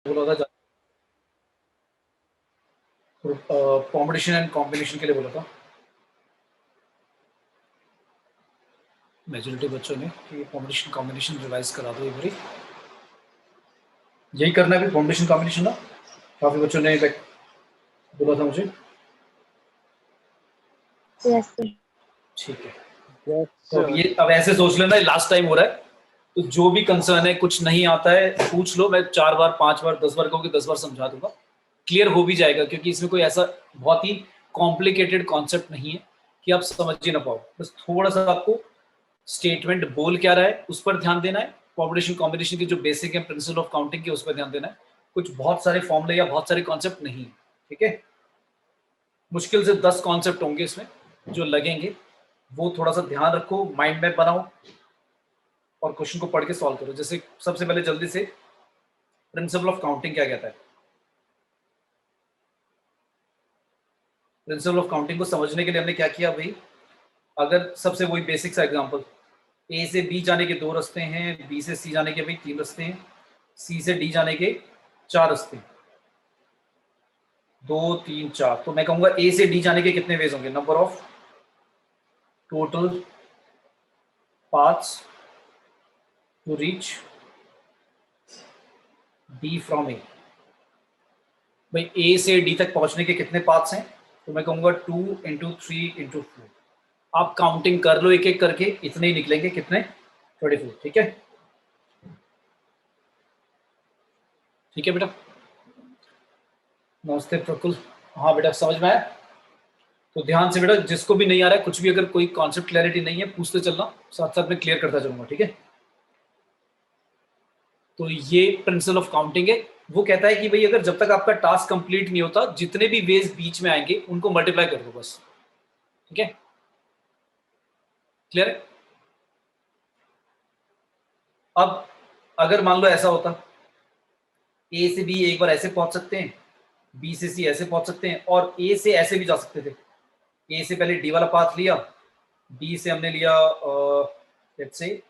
बोला था competition and combination के लिए बोला था मेजोरिटी बच्चों ने कि कॉम्पिटिशन कॉम्बिनेशन रिवाइज करा दो एक बारी। यही करना है कॉम्पिटिशन कॉम्बिनेशन ना, काफी बच्चों ने बोला था मुझे। Yes sir. ठीक है, Yes, तो sir. अब ऐसे सोच लेना लास्ट टाइम हो रहा है, तो जो भी कंसर्न है, कुछ नहीं आता है पूछ लो, मैं 4 बार 5 बार 10 बार कहूँगी 10 बार समझा दूंगा, क्लियर हो भी जाएगा, क्योंकि इसमें कोई ऐसा बहुत ही कॉम्प्लिकेटेड कॉन्सेप्ट नहीं है कि आप समझ ही ना पाओ। बस थोड़ा सा आपको स्टेटमेंट बोल क्या रहा है उस पर ध्यान देना है, कॉम्बिनेशन कॉम्बिनेशन की जो बेसिक है प्रिंसिपल ऑफ काउंटिंग के उस पर ध्यान देना है। कुछ बहुत सारे फॉर्मूले या बहुत सारे कॉन्सेप्ट नहीं है, ठीक है। मुश्किल से 10 कॉन्सेप्ट होंगे इसमें जो लगेंगे, वो थोड़ा सा ध्यान रखो, माइंड मैप बनाओ और क्वेश्चन को पढ़ के सॉल्व करो। जैसे सबसे पहले जल्दी से प्रिंसिपल ऑफ काउंटिंग क्या कहता है। प्रिंसिपल ऑफ काउंटिंग को समझने के लिए हमने क्या किया भाई, अगर सबसे वही बेसिक सा एग्जांपल, ए से बी जाने के 2 रास्ते हैं, बी से सी जाने के भाई 3 रास्ते हैं, सी से डी जाने के 4 रास्ते हैं, 2 3 4। तो मैं कहूंगा ए से डी जाने के कितने वेज होंगे, number of total paths to reach D from A. भाई ए से डी तक पहुंचने के कितने पाथ्स हैं, तो मैं कहूंगा 2 इंटू 3 इंटू 4। आप काउंटिंग कर लो एक एक करके, इतने ही निकलेंगे, कितने 24। ठीक है, ठीक है बेटा। नमस्ते प्रकुल, हाँ बेटा समझ में आया। तो ध्यान से बेटा, जिसको भी नहीं आ रहा है कुछ भी, अगर कोई कॉन्सेप्ट क्लैरिटी नहीं है पूछते चलना, साथ साथ में क्लियर करता चलूंगा, ठीक है। तो ये प्रिंसिपल ऑफ काउंटिंग है, वो कहता है कि भाई अगर जब तक आपका टास्क कंप्लीट नहीं होता, जितने भी वेज बीच में आएंगे उनको मल्टीप्लाई कर दो बस, ठीक है। क्लियर है। अब अगर मान लो ऐसा होता, ए से बी एक बार ऐसे पहुंच सकते हैं, बी से सी ऐसे पहुंच सकते हैं, और ए से ऐसे भी जा सकते थे। ए से पहले डी वाला पाथ लिया, बी से हमने लिया लेट्स से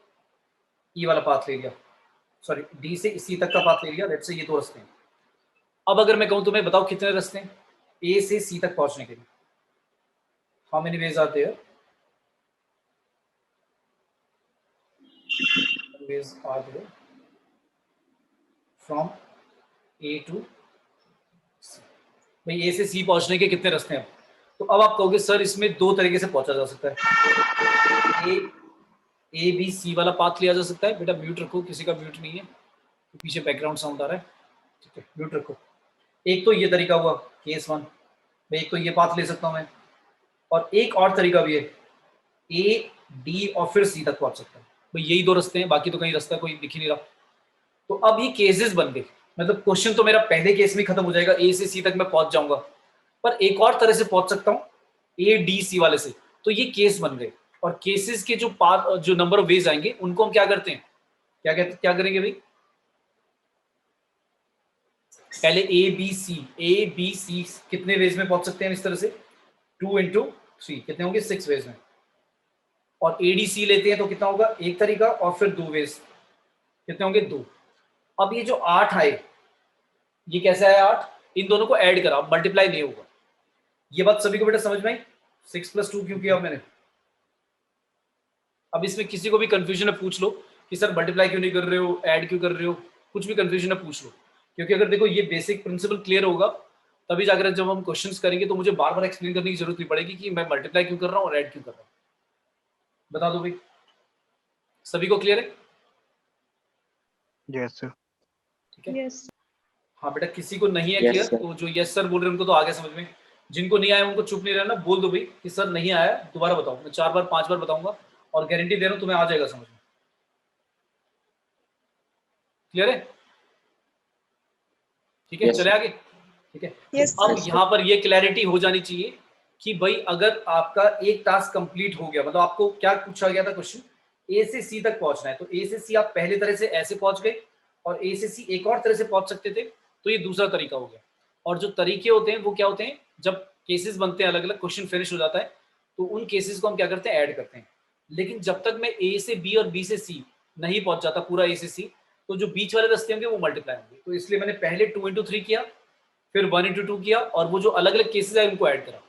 ई वाला पाथ ले लिया, सॉरी डी से सी तक का पाथ ले लिया, लेट्स से ये 2 रास्ते हैं। अब अगर मैं कहूं तुम्हें बताओ कितने रास्ते हैं ए से सी तक पहुंचने के लिए, how many ways are there, ways are there from A to C। भाई ए से सी पहुंचने के कितने रास्ते हैं। तो अब आप कहोगे सर इसमें 2 तरीके से पहुंचा जा सकता है, ए बी सी वाला पाथ लिया जा सकता है। बेटा म्यूट रखो, किसी का म्यूट नहीं है, पीछे बैकग्राउंड साउंड आ रहा है, ठीक है म्यूट रखो। एक तो ये तरीका हुआ केस 1, मैं एक तो ये पाथ ले सकता हूं मैं, और एक और तरीका भी है, ए डी और फिर सी तक पहुंच सकता है। भाई यही 2 रास्ते हैं, बाकी तो कहीं रास्ता कोई दिख ही नहीं रहा। तो अब ये केसेस बन गए, मतलब क्वेश्चन तो मेरा पहले केस में खत्म हो जाएगा, ए से सी तक मैं पहुंच जाऊंगा, पर एक और तरह से पहुंच सकता हूं ए डी सी वाले से। तो ये केस बन गए, और केसेस के जो नंबर ऑफ वेज आएंगे उनको हम क्या करते हैं, क्या करेंगे भाई, पहले ए बी सी कितने वेज में पहुंच सकते हैं इस तरह से, 2 इंटू 3 कितने होंगे 6 वेज में, और एडीसी लेते हैं तो कितना होगा एक तरीका, और फिर 2 वेज कितने होंगे 2। अब ये जो 8 आए, ये कैसा है 8, इन दोनों को ऐड करा, मल्टीप्लाई नहीं होगा। ये बात सभी को बेटा समझ में आई, 6 + 2 क्यों किया मैंने। अब इसमें किसी को भी कंफ्यूजन है पूछ लो कि सर मल्टीप्लाई क्यों नहीं कर रहे हो, ऐड क्यों कर रहे हो, कुछ भी कंफ्यूजन है पूछ लो, क्योंकि अगर देखो ये बेसिक प्रिंसिपल क्लियर होगा तभी जाकर जब हम क्वेश्चंस करेंगे तो मुझे बार बार एक्सप्लेन करने की जरूरत नहीं पड़ेगी कि मैं मल्टीप्लाई क्यों कर रहा हूँ और ऐड क्यों कर रहा हूँ। बता दो भाई, सभी को क्लियर है। Yes, sir. ठीक है, यस हाँ बेटा किसी को नहीं है Yes, क्लियर sir. तो जो यस सर बोल रहे हैं उनको तो आगे समझ में, जिनको नहीं आया उनको चुप नहीं रहना, बोल दो भाई कि सर नहीं आया, दोबारा बताओ, मैं 4 बार 5 बार बताऊंगा और गारंटी दे रहा हूं तुम्हें आ जाएगा समझ में। क्लियर है, ठीक है Yes, चले sir. आगे। ठीक है, Yes, अब sir. यहाँ पर ये क्लैरिटी हो जानी चाहिए कि भाई अगर आपका एक टास्क कंप्लीट हो गया, मतलब आपको क्या पूछा गया था क्वेश्चन, ए से सी तक पहुंचना है, तो ए से सी आप पहले तरह से ऐसे पहुंच गए, और ए से सी एक और तरह से पहुंच सकते थे, तो ये दूसरा तरीका हो गया। और जो तरीके होते हैं वो क्या होते हैं, जब केसेस बनते हैं अलग अलग, क्वेश्चन फिनिश हो जाता है तो उन केसेस को हम क्या करते हैं ऐड करते हैं। लेकिन जब तक मैं ए से बी और बी से सी नहीं पहुंच जाता पूरा ए से सी, तो जो बीच वाले रास्ते होंगे वो मल्टीप्लाई होंगे। तो इसलिए मैंने पहले 2 इंटू 3 किया, फिर 1 इंटू 2 किया, और वो जो अलग अलग केसेस है उनको ऐड करा।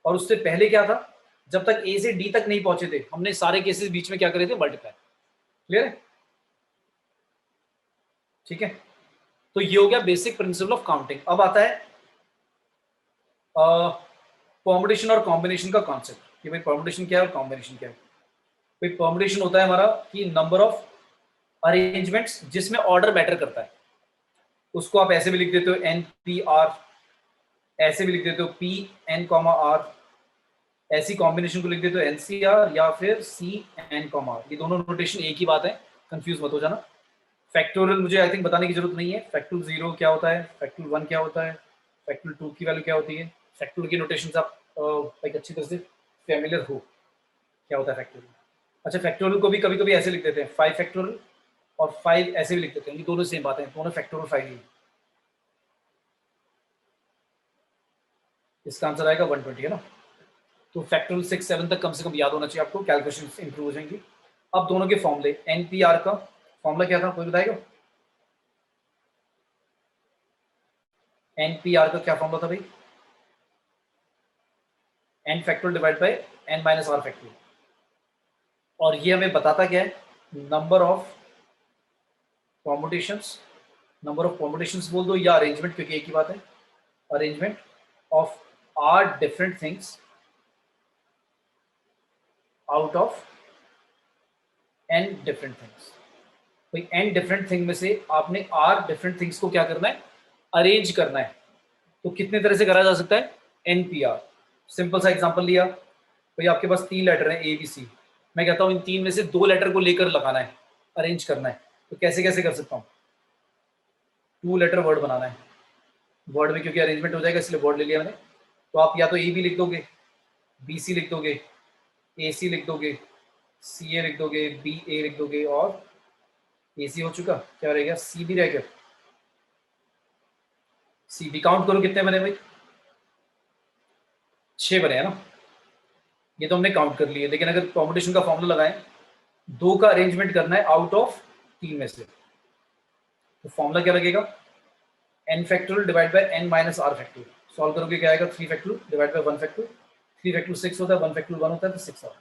और उससे पहले क्या था, जब तक ए से डी तक नहीं पहुंचे थे, हमने सारे केसेस बीच में क्या करे थे, मल्टीप्लाई। क्लियर है? ठीक है, तो ये हो गया बेसिक प्रिंसिपल ऑफ काउंटिंग। अब आता है परमुटेशन और कॉम्बिनेशन का कॉन्सेप्ट कि भाई परमुटेशन क्या है और कॉम्बिनेशन क्या है। भाई परमुटेशन होता है हमारा कि नंबर ऑफ अरेंजमेंट्स जिसमें ऑर्डर मैटर करता है, उसको आप ऐसे भी लिख देते हो एन पी आर, ऐसे भी लिख देते हो पी एन कॉमा आर, ऐसी कॉम्बिनेशन को लिख देते हो एन सी आर या फिर सी एन कॉमा आर। ये दोनों नोटेशन एक ही बात है, कंफ्यूज मत हो जाना। फैक्टोरियल मुझे आई थिंक बताने की जरूरत नहीं है। फैक्टोरियल 0 क्या होता है, फैक्टोरियल 1 क्या होता है, फैक्टोरियल 2 की वैल्यू क्या होती है, फैक्टोरियल की नोटेशन आप एक अच्छी तरह से फैमिलियर हो क्या होता है फैक्टोरियल। अच्छा, फैक्टोरियल को भी कभी कभी ऐसे लिख देते हैं 5 फैक्टोरियल, और 5 ऐसे भी लिख देते हैं, ये दोनों सेम बात है, दोनों फैक्टोरियल 5 ही। इसका आंसर आएगा 120 है ना। तो फैक्टोरियल 6 7 तक कम से कम याद होना चाहिए आपको, कैलकुलेशन इंप्रूव हो जाएंगी। अब दोनों के फॉर्मूले, एनपीआर का फॉर्मूला क्या था, कोई बताएगा? एनपीआर का क्या फॉर्मूला था भाई? N factorial divide by n minus r factorial. और ये हमें बताता क्या है, number of permutations, number of permutations बोल दो या अरेंजमेंट, क्योंकि एक ही बात है, arrangement of r different things out of n different things. भाई एन डिफरेंट थिंग में से आपने आर डिफरेंट थिंग्स को क्या करना है, अरेंज करना है। तो कितने तरह से करा जा सकता है, एनपीआर। सिंपल सा एग्जांपल लिया, भाई आपके पास 3 लेटर हैं ए बी सी, मैं कहता हूं इन 3 में से 2 लेटर को लेकर लगाना है, अरेंज करना है। तो कैसे कैसे कर सकता हूं, 2 लेटर वर्ड बनाना है, वर्ड में क्योंकि अरेंजमेंट हो जाएगा इसलिए वर्ड ले लिया मैंने। तो आप या तो ए बी लिख दोगे, बी सी लिख दोगे, ए सी लिख दोगे, सी ए लिख दोगे, बी ए लिख दोगे, और ए सी हो चुका, क्या रह गया, सी बी रह गया। सी बी काउंट करो कितने बने भाई, 6 बने हैं ना, ये तो हमने काउंट कर लिए। लेकिन अगर कॉम्बिनेशन का फॉर्मूला लगाएं, 2 का अरेंजमेंट करना है आउट ऑफ 3 में से, तो फॉर्मूला क्या लगेगा, n factorial divide by n minus r factorial. Solve करोगे क्या आएगा, 3 factorial divide by 1 factorial. 3 factorial 6 होता है, 1 फैक्टोरियल 1 होता है, तो 6 आता है।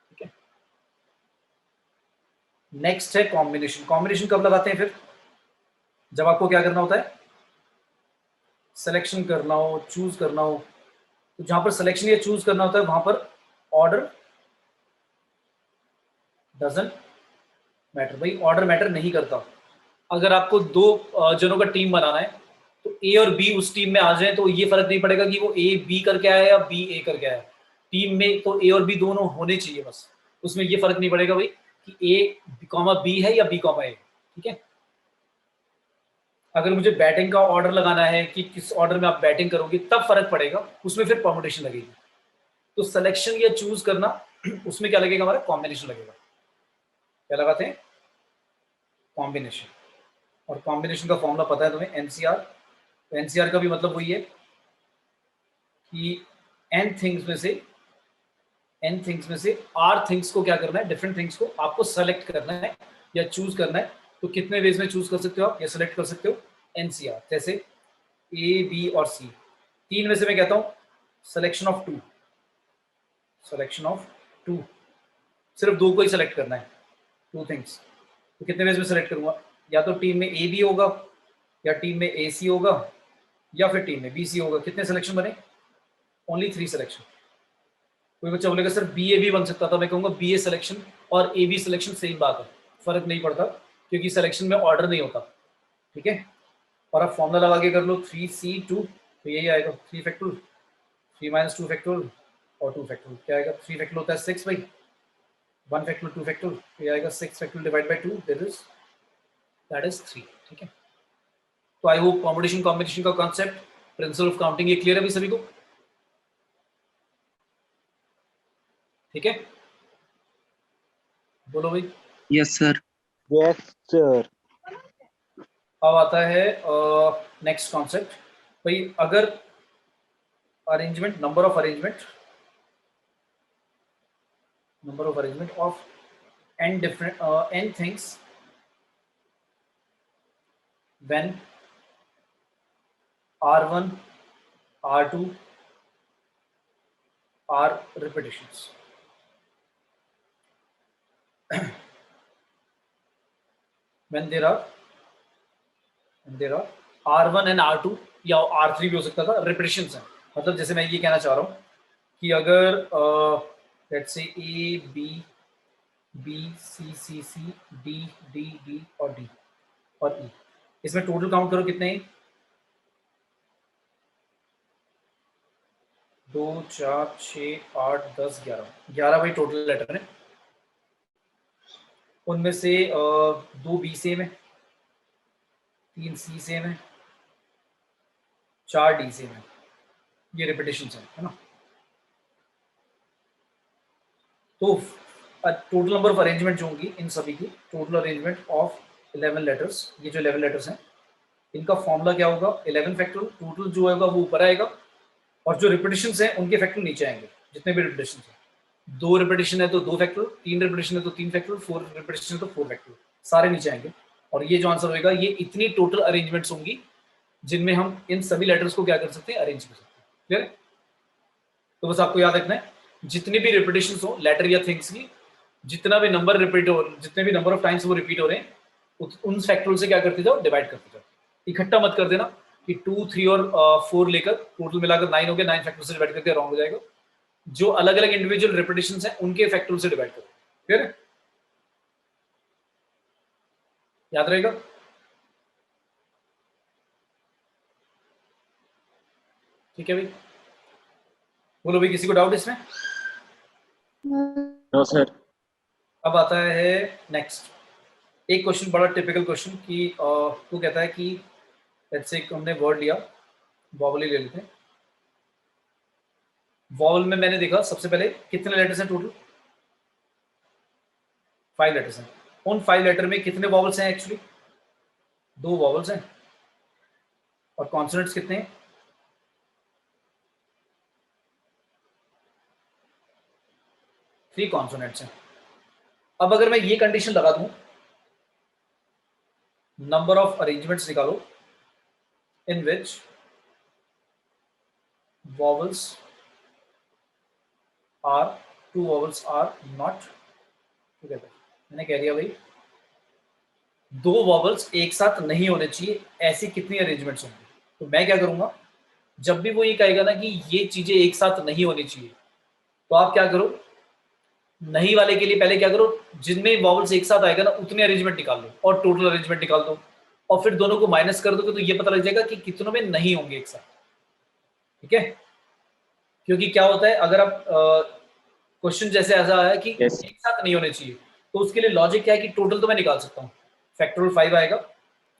ठीक है, नेक्स्ट है कॉम्बिनेशन। कॉम्बिनेशन कब लगाते हैं फिर, जब आपको क्या करना होता है, सिलेक्शन करना हो, चूज करना हो। तो जहां पर सिलेक्शन या चूज करना होता है वहां पर ऑर्डर डजंट मैटर। भाई ऑर्डर मैटर नहीं करता। अगर आपको 2 जनों का टीम बनाना है, तो ए और बी उस टीम में आ जाए तो ये फर्क नहीं पड़ेगा कि वो ए बी करके आया या बी ए करके आया। टीम में तो ए और बी दोनों होने चाहिए बस, उसमें ये फर्क नहीं पड़ेगा भाई कि ए कॉमा बी है या बी कॉमा ए। ठीक है, अगर मुझे बैटिंग का ऑर्डर लगाना है कि किस ऑर्डर में आप बैटिंग करोगे तब फर्क पड़ेगा, उसमें फिर परमुटेशन लगेगी। तो सिलेक्शन या चूज करना, उसमें क्या लगेगा, हमारा कॉम्बिनेशन लगेगा। क्या लगाते हैं, कॉम्बिनेशन। और कॉम्बिनेशन का फॉर्मूला पता है तुम्हें, एनसीआर। तो एनसीआर का भी मतलब वही है कि एन थिंग्स में से आर थिंग्स को क्या करना है, डिफरेंट थिंग्स को आपको सेलेक्ट करना है या चूज करना है। तो कितने वेज में चूज कर सकते हो आप या सेलेक्ट कर सकते हो, एनसीआर। जैसे ए बी और सी, 3 में से मैं कहता हूं सिलेक्शन ऑफ 2, सिलेक्शन ऑफ 2, सिर्फ 2 को ही सेलेक्ट करना है, 2 थिंग्स। तो कितने वेज में सेलेक्ट करूंगा, या तो टीम में ए बी होगा, या टीम में ए सी होगा, या फिर टीम में बी सी होगा। कितने सिलेक्शन बने, ओनली 3 सिलेक्शन। कोई बच्चा बोलेगा सर बी ए भी बन सकता था, मैं कहूंगा बी ए सिलेक्शन और ए बी सिलेक्शन सेम बात है, फर्क नहीं पड़ता, क्योंकि सिलेक्शन में ऑर्डर नहीं होता। ठीक है, और आप फॉर्मूला लगा के कर लो 3C2, तो यही आएगा 3 फैक्टोरियल, 3 माइनस 2 फैक्टोरियल और 2 फैक्टोरियल। क्या आएगा, 3 फैक्टोरियल होता है 6 भाई, 1 फैक्टोरियल 2 फैक्टोरियल, तो ये आएगा 6 factorial divide bye 2, that is 3। ठीक है, तो आई होप कॉम्बिनेशन कॉम्बिनेशन का कॉन्सेप्ट, प्रिंसिपल ऑफ काउंटिंग ये क्लियर है भाई सभी को। ठीक है, बोलो भाई। Yes sir. Yes sir. अब आता है नेक्स्ट कॉन्सेप्ट। भाई अगर arrangement, number of arrangement of n different n things when R1 R2 are repetitions. when there are R1 and R2 या R3 भी हो सकता था, repetitions हैं। मतलब जैसे मैं ये कहना चाह रहा हूँ कि अगर let's say A B B C C C D D D और D और E, इसमें टोटल काउंट करो कितने हैं? 2 4 6 8 10 11 भाई टोटल लेटर है। उनमें से 2 बी सेम है, 3 सी सेम है, 4 डी सेम है। ये रिपीटेशन है ना। तो टोटल नंबर ऑफ अरेंजमेंट जो होंगी इन सभी की, टोटल अरेंजमेंट ऑफ 11 लेटर्स, ये जो 11 लेटर्स हैं इनका फॉर्मूला क्या होगा? 11 फैक्टोरियल। टोटल जो होगा वो ऊपर आएगा और जो रिपीटेशन हैं उनके फैक्टर नीचे आएंगे, जितने भी रिपीटेशन हैं। 2 रिपीटेशन है तो 2 फैक्टोरियल, 3 रिपीटेशन है तो 3 फैक्टोरियल, 4 रिपीटेशन है तो 4 फैक्टोरियल, सारे नीचे आएंगे। और ये जो आंसर होगा ये इतनी टोटल अरेंजमेंट्स होंगी जिनमें हम इन सभी लेटर्स को क्या कर सकते हैं? अरेंज कर सकते हैं। क्लियर? तो बस आपको याद रखना है जितनी भी रिपीटेशन हो लेटर या थिंग्स की, जितना भी नंबर रिपीट हो, जितने भी नंबर ऑफ टाइम्स वो रिपीट हो रहे हैं, उन फैक्टोरियल से क्या करते जाओ? डिवाइड करते जाओ। इकट्ठा मत कर देना कि 2 3 और 4 लेकर टोटल मिलाकर 9 हो गया, 9 फैक्टोरियल से डिवाइड करके रॉन्ग हो जाएगा। जो अलग अलग इंडिविजुअल रिपीटेशंस हैं उनके फैक्टोरियल से डिवाइड करो। क्लियर है? याद रहेगा? ठीक है भाई, बोलो भाई, किसी को डाउट इसमें? No sir. अब आता है नेक्स्ट एक क्वेश्चन, बड़ा टिपिकल क्वेश्चन कि वो कहता है कि लेट्स से हमने वर्ड लिया, वॉवल ही ले लेते हैं। वॉवल में मैंने देखा सबसे पहले कितने लेटर्स हैं टोटल? 5 लेटर्स हैं। उन 5 लेटर में कितने वॉवल्स हैं? एक्चुअली 2 वॉवल्स हैं। और कॉन्सोनेंट्स कितने हैं? 3 कॉन्सोनेंट्स हैं। अब अगर मैं ये कंडीशन लगा दूं, नंबर ऑफ अरेंजमेंट्स निकालो इन विच vowels are 2 vowels are not together। मैंने कह दिया भाई 2 वॉवल्स एक साथ नहीं होने चाहिए, ऐसी कितनी अरेंजमेंट्स होंगी? तो मैं क्या करूंगा, जब भी वो ये कहेगा ना कि ये चीजें एक साथ नहीं होनी चाहिए, तो आप क्या करो, नहीं वाले के लिए पहले क्या करो, जिनमें वॉवल्स एक साथ आएगा ना उतने अरेंजमेंट निकाल लो और टोटल अरेंजमेंट निकाल दो, और फिर दोनों को माइनस कर दोगे तो ये पता लग जाएगा कि कितनों में नहीं होंगे एक साथ। ठीक है? क्योंकि क्या होता है, अगर आप क्वेश्चन जैसे ऐसा है कि Yes. एक साथ नहीं होने चाहिए, तो उसके लिए लॉजिक क्या है कि टोटल तो मैं निकाल सकता हूँ, फैक्टोरियल 5 आएगा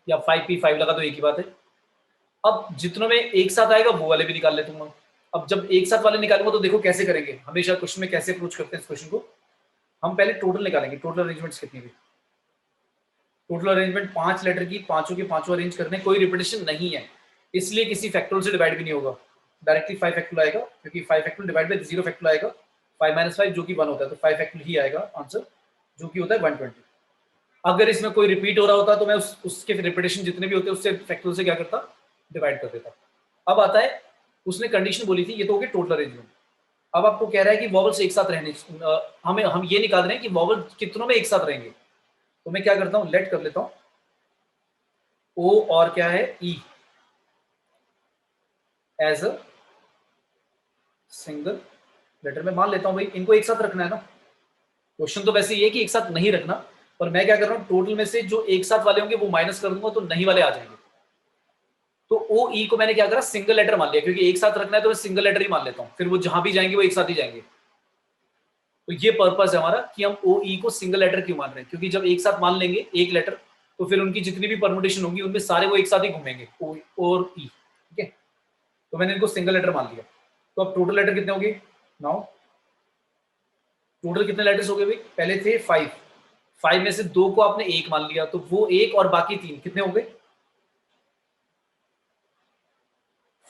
या 5p5 लगा तो एक ही बात है। अब जितनों में एक साथ आएगा वो वाले भी निकाल लेता हूँ। अब जब एक साथ वाले निकालूंगा तो देखो कैसे करेंगे, हमेशा क्वेश्चन में कैसे अप्रोच करते हैं इस क्वेश्चन को। हम पहले टोटल निकालेंगे, टोटल अरेंजमेंट्स कितनी भी। टोटल अरेंजमेंट 5 लेटर की, पांचों के पांचों अरेंज करने, कोई रिपीटेशन नहीं है, इसलिए किसी फैक्टोरियल से डिवाइड भी नहीं होगा, डायरेक्टली 5 फैक्टोरियल आएगा, क्योंकि 5 फैक्टोरियल डिवाइड बाय 0 फैक्टोरियल आएगा, 5 - 5 जो कि 1 होता है, तो 5 फैक्टोरियल ही आएगा आंसर, जो कि होता है 120। अगर इसमें कोई रिपीट हो रहा होता तो मैं उसके रिपीटेशन जितने भी होते उससे फैक्टोरियल से क्या करता, डिवाइड कर देता। अब आता है, उसने कंडीशन बोली थी, ये तो हो गया टोटल अरेंजमेंट। अब आपको कह रहा है कि वॉवल्स एक साथ रहने, हम ये निकाल रहे हैं कि वॉवल कितनों में एक साथ रहेंगे। तो मैं क्या करता हूं, लेट कर लेता हूं ओ और क्या है ई एज अ सिंगल लेटर में मान लेता हूं भाई, इनको एक साथ रखना है ना। क्वेश्चन तो वैसे ये है कि एक साथ नहीं रखना, पर मैं क्या कर रहा हूं, टोटल में से जो एक साथ वाले होंगे वो माइनस कर दूंगा तो नहीं वाले आ जाएंगे। तो ओ ई को मैंने क्या करा, सिंगल लेटर मान लिया, क्योंकि एक साथ रखना है तो मैं सिंगल लेटर ही मान लेता हूं, फिर वो जहां भी जाएंगे वो एक साथ ही जाएंगे। तो ये पर्पस है हमारा कि हम ओ ई को सिंगल लेटर क्यों मान रहे हैं, क्योंकि जब एक साथ मान लेंगे एक लेटर तो फिर उनकी जितनी भी परमुटेशन होंगी उनमें सारे वो एक साथ ही घूमेंगे, ओ और ई। ठीक है? तो मैंने इनको सिंगल लेटर मान लिया। तो अब टोटल लेटर कितने होंगे नाउ, टोटल कितने लेटर्स हो गए भाई, पहले थे 5, 5 में से 2 को आपने 1 मान लिया, तो वो 1 और बाकी 3 कितने हो गए,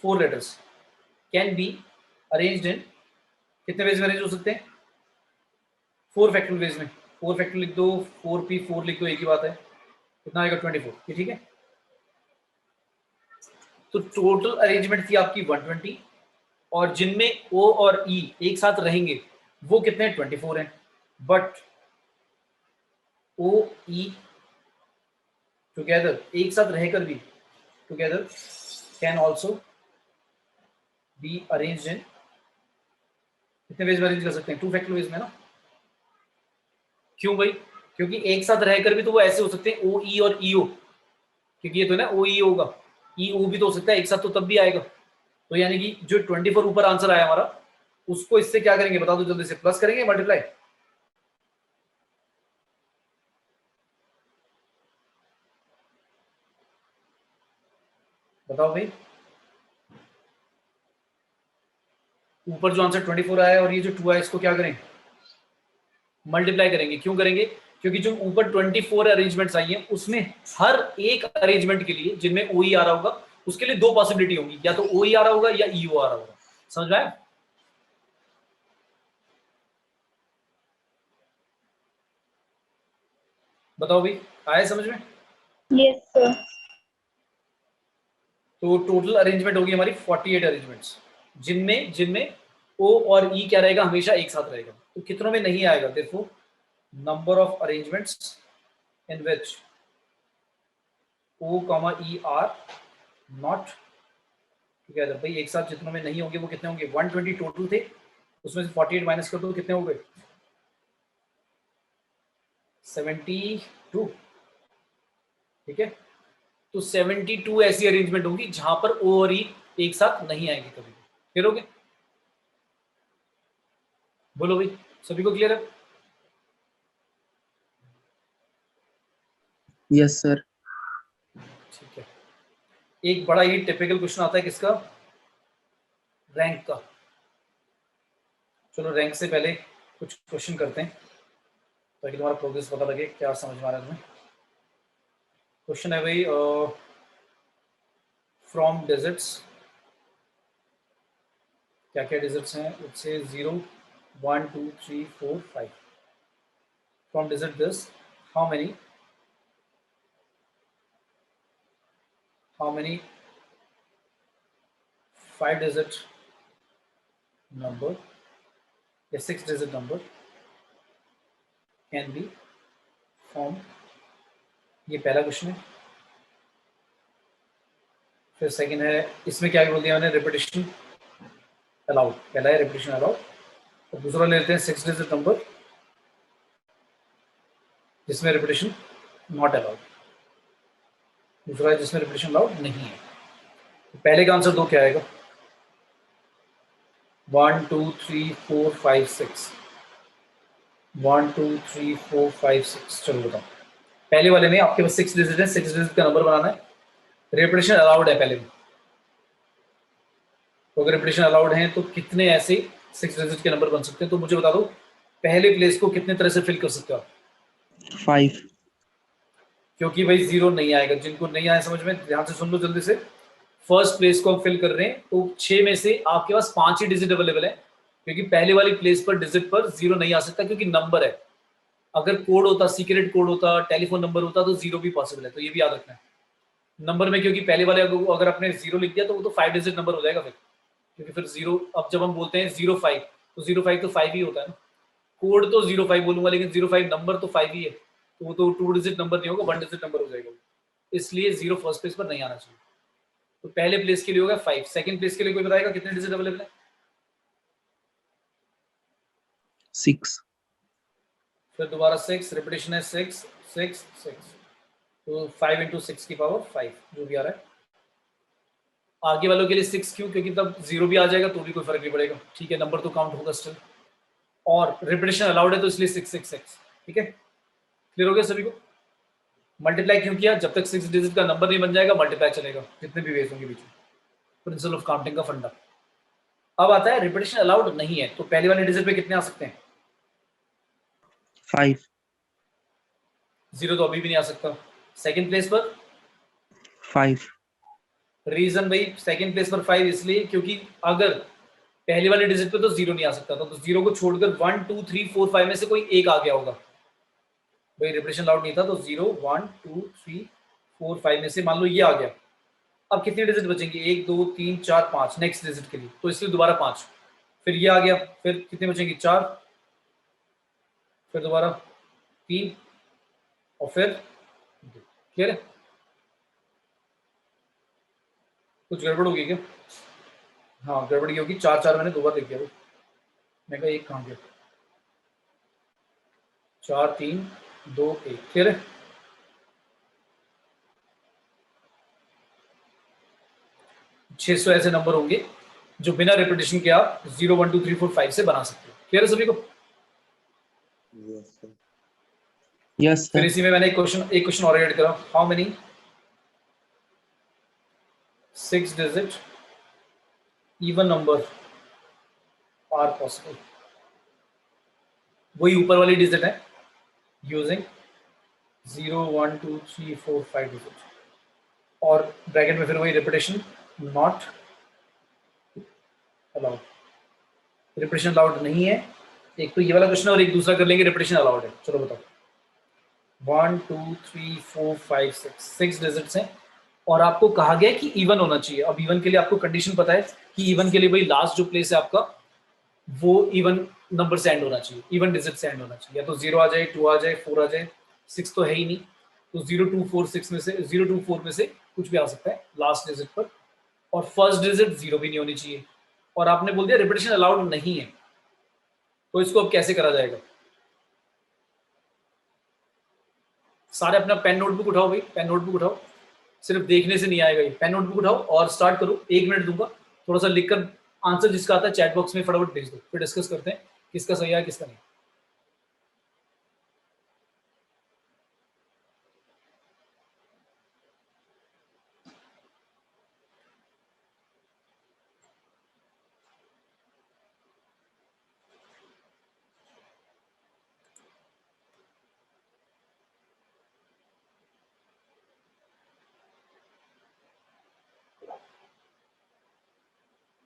4 letters can be arranged in, कितने वेज में अरेंज हो सकते हैं, 4 फैक्टोरियल वेज में। 4 फैक्टोरियल लिख दो, 4p 4 लिख दो, एक ही बात है, कितना आएगा 24। ये ठीक है? तो टोटल अरेंजमेंट थी आपकी 120 और जिनमें O और E एक साथ रहेंगे वो कितने 24 हैं, बट O E टुगेदर एक साथ रहकर भी together can also be arranged in कितने वेज में अरेंज कर सकते हैं, 2 फैक्टर वेज में ना। क्यों भाई, क्योंकि एक साथ रहकर भी तो वो ऐसे हो सकते हैं O E और E O, क्योंकि ये तो ना O E होगा, E O भी तो हो सकता है एक साथ, तो तब भी आएगा। तो यानी कि जो 24 ऊपर आंसर आया हमारा, उसको इससे क्या करेंगे बता दो जल्दी से, प्लस करेंगे मल्टीप्लाई, बताओ भाई। ऊपर जो आंसर 24 आया और ये जो 2 आया इसको क्या करें, मल्टीप्लाई करेंगे। क्यों करेंगे, क्योंकि जो ऊपर 24 अरेंजमेंट्स आई हैं उसमें हर एक अरेंजमेंट के लिए जिनमें OE आ रहा होगा उसके लिए 2 पॉसिबिलिटी होंगी, या तो OE आ रहा होगा या EO आ रहा होगा। समझ में आया? बताओ भाई, आया समझ में? Yes sir. तो टोटल अरेंजमेंट होगी हमारी 48 अरेंजमेंट्स, जिनमें जिनमें O और E क्या रहेगा, हमेशा एक साथ रहेगा। तो कितनों में नहीं आएगा, देखो number of arrangements in which O, E are not together. भाई एक साथ जितनों में नहीं होंगे वो कितने होंगे, 120 टोटल थे, उसमें से 48 माइनस कर दो, कितने हो गए 72। ठीक है, तो 72 ऐसी अरेंजमेंट होंगी जहां पर O और E एक साथ नहीं आएंगे कभी। क्लियर हो गया? बोलो भाई, सभी को क्लियर है? Yes sir. ठीक है, एक बड़ा ही टिपिकल क्वेश्चन आता है किसका, रैंक का। चलो रैंक से पहले कुछ क्वेश्चन करते हैं ताकि तुम्हारा प्रोग्रेस पता लगे क्या समझ में आ रहा है तुम्हें। क्वेश्चन है भाई, फ्रॉम डिजिट्स, क्या क्या डिजिट्स हैं, उससे 0 1 2 3 4 5। From digit this how many five digit number या 6 digit number can be form. ये पहला क्वेश्चन है। फिर सेकंड है, इसमें क्या बोल दिया मैंने, रिपीटिशन अलाउड, पहला है रिपीटिशन अलाउड, और दूसरा लेते हैं 6 डिजिट नंबर जिसमें रिपीटिशन नॉट अलाउड, दूसरा है जिसमें रिपीटिशन अलाउड नहीं है। तो पहले का आंसर 2 क्या आएगा, 1 2 3 4 5 6, 1 2 3 4 5 6। चलो बताओ, पहले वाले में आपके पास 6 डिजिट है, 6 डिजिट का नंबर बनाना है, रिपीटिशन अलाउड है पहले में। तो अगर रिपीटिशन अलाउड है तो कितने ऐसे 6 डिजिट के नंबर बन सकते हैं, तो मुझे बता दो पहले प्लेस को कितने तरह से फिल कर सकते हो आप। 5। क्योंकि भाई 0 नहीं आएगा, जिनको नहीं आया समझ में ध्यान से सुन लो जल्दी से। फर्स्ट प्लेस को हम फिल कर रहे हैं, तो 6 में से आपके पास 5 ही डिजिट अवेलेबल है, क्योंकि पहले वाली प्लेस पर डिजिट पर 0 नहीं आ सकता क्योंकि नंबर है। अगर कोड होता, सीक्रेट कोड होता, टेलीफोन नंबर होता तो 0 भी पॉसिबल है, तो ये भी याद रखना है। नंबर में क्योंकि पहले वाले अगर आपने 0 लिख दिया तो वो तो 5 डिजिट नंबर हो जाएगा फिर, क्योंकि फिर 0, अब जब हम बोलते हैं 05 तो 05 तो 5 ही होता है ना। कोड तो 05 बोलूंगा लेकिन 05 नंबर तो 5 ही है, तो वो तो 2 डिजिट नंबर नहीं होगा, 1 डिजिट नंबर हो जाएगा, इसलिए 0 फर्स्ट प्लेस पर नहीं आना चाहिए। तो पहले प्लेस के लिए होगा 5, सेकंड प्लेस के लिए कोई बताएगा कितने डिजिट अवेलेबल है? 6। फिर दोबारा 6, रिपीटिशन है 6 6 6, तो 5 × 6 की पावर 5 जो भी आ रहा है। आगे वालों के लिए 6 क्यों, क्योंकि तब 0 भी आ जाएगा तो भी कोई फर्क नहीं पड़ेगा, ठीक है, नंबर तो काउंट होगा स्टिल, और रिपीटिशन अलाउड है तो इसलिए 6 6 6। ठीक है, क्लियर हो गया सभी को? मल्टीप्लाई क्यों किया, जब तक 6 डिजिट का नंबर नहीं बन जाएगा मल्टीप्लाई चलेगा, जितने भी वेज होंगे बीच में, प्रिंसिपल ऑफ काउंटिंग का फंडा। अब आता है रिपीटिशन अलाउड नहीं है, तो पहले वाले डिजिट पे कितने आ सकते हैं? 5। 0 तो अभी भी नहीं आ सकता। सेकंड प्लेस पर 5। रीजन भाई, सेकंड प्लेस पर 5 इसलिए क्योंकि अगर पहले वाले डिजिट पे तो 0 नहीं आ सकता था, तो 0 को छोड़कर 1 2 3 4 5 में से कोई एक आ गया होगा। भाई रिपीटिशन अलाउड नहीं था तो 0 1 2 3 4 5 में से मान लो ये आ गया, अब कितने डिजिट बचेंगे? 1 2 3 4 5 नेक्स्ट डिजिट के लिए, तो इसलिए दोबारा 5, फिर ये आ गया, फिर कितने बचेंगे? 4, फिर दोबारा 3 और फिर 2। क्लियर है? कुछ गड़बड़ होगी क्या? हाँ गड़बड़ ये होगी, 4 4 मैंने 2 बार लिख दिया भाई, मैं कहा 1 कहाँ गया? 4 3 2 1। क्लियर है? छह सौ ऐसे नंबर होंगे जो बिना रिपीटेशन के आप 0 1 2 3 4 5 से बना सकते हो। क्लियर है सभी को? Yes sir. Yes, फिर sir. इसी में मैंने एक क्वेश्चन और ऐड करा, how many 6 digit even number are possible. वही ऊपर वाली डिजिट है, यूजिंग 0 1 2 3 4 5 डिजिट, और ब्रैकेट में फिर वही repetition not allowed. Repetition allowed नहीं है। एक तो ये वाला क्वेश्चन और एक दूसरा कर लेंगे, रिपीटेशन अलाउड है। चलो बताओ। 1 2 3 4 5 6 डिजिट्स हैं और आपको कहा गया है कि इवन होना चाहिए। अब इवन के लिए आपको कंडीशन पता है कि इवन के लिए भाई लास्ट जो प्लेस है आपका वो इवन नंबर से एंड होना चाहिए, इवन डिजिट से एंड होना चाहिए। या तो 0 आ जाए, 2 आ जाए, 4 आ जाए, 6 तो है ही नहीं, तो 0 2 4 6 में से 0 2 4 में से कुछ भी आ सकता है लास्ट डिजिट पर, और फर्स्ट डिजिट 0 भी नहीं होनी चाहिए। और आपने बोल दिया रिपीटेशन अलाउड नहीं है, तो इसको अब कैसे करा जाएगा? सारे अपना पेन नोटबुक उठाओ भाई, पेन नोटबुक उठाओ, सिर्फ देखने से नहीं आएगा ये। पेन नोटबुक उठाओ और स्टार्ट करो। 1 मिनट दूंगा, थोड़ा सा लिखकर आंसर जिसका आता है चैट बॉक्स में फटाफट भेज दो, फिर डिस्कस करते हैं किसका सही है किसका नहीं।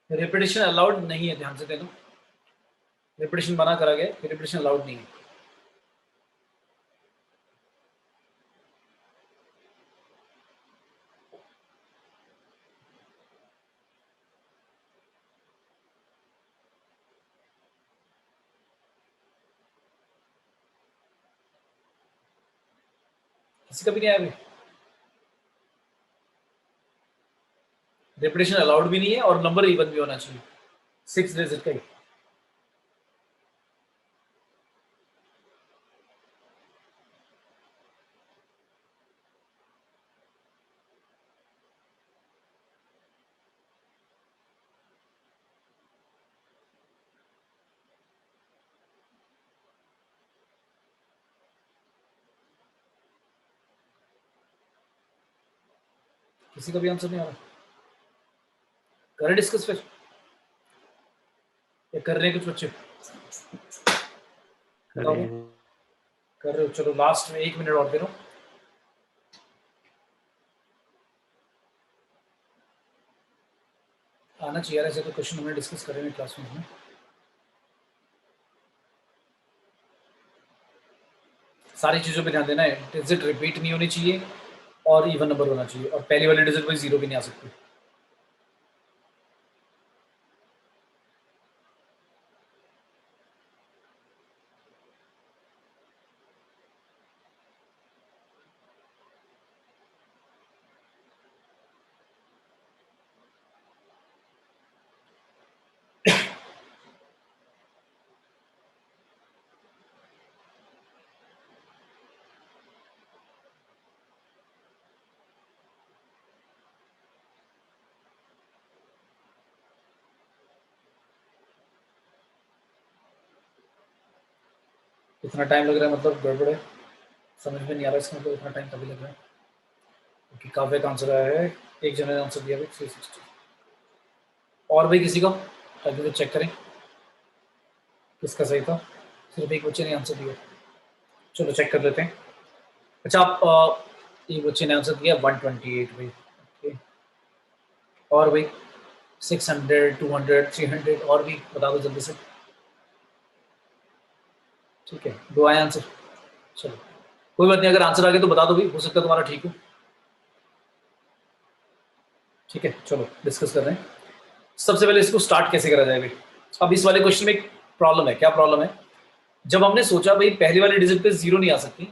रिपीटेशन अलाउड नहीं है, ध्यान से देखो, रिपीटेशन बना करा गया, रिपीटेशन अलाउड नहीं है। किसी का भी नहीं आया भाई? रिपीटेशन अलाउड भी नहीं है और नंबर इवन भी होना चाहिए, 6 डिजिट का ही। किसी का भी आंसर नहीं आ रहा? करें डिस्कस फिर, या कर रहे हैं कुछ बच्चे? बताओ भाई। कर रहे हो? चलो लास्ट में 1 मिनट और दे रहा हूँ। आना चाहिए यार, ऐसे तो क्वेश्चन हमने डिस्कस करेंगे क्लास में। सारी चीज़ों पे ध्यान देना है, डिजिट रिपीट नहीं होनी चाहिए और इवन नंबर होना चाहिए, और पहली वाली डिजिट में 0 भी नहीं आ सकती। इतना टाइम लग रहा है मतलब गड़बड़ है, समझ में नहीं आ रहा इसका मतलब इतना टाइम तभी लग रहा है क्योंकि काव्य का आंसर आया है, एक जने ने आंसर दिया भाई 360। और भाई किसी का, ताकि तो चेक करें किसका सही था। सिर्फ एक बच्चे ने आंसर दिया, चलो चेक कर लेते हैं। अच्छा आप एक बच्चे ने आंसर दिया 128 भाई। ओके, और भाई 600 200 300 और भी बता दो जल्दी से। ठीक है, 2 आए आंसर। चलो कोई बात नहीं, अगर आंसर आ गया तो बता दो भाई, हो सकता है तुम्हारा ठीक हो। ठीक है, चलो डिस्कस कर रहे हैं। सबसे पहले इसको स्टार्ट कैसे करा जाए भाई। अब इस वाले क्वेश्चन में एक प्रॉब्लम है। क्या प्रॉब्लम है? जब हमने सोचा भाई पहले वाले डिजिट पे जीरो नहीं आ सकती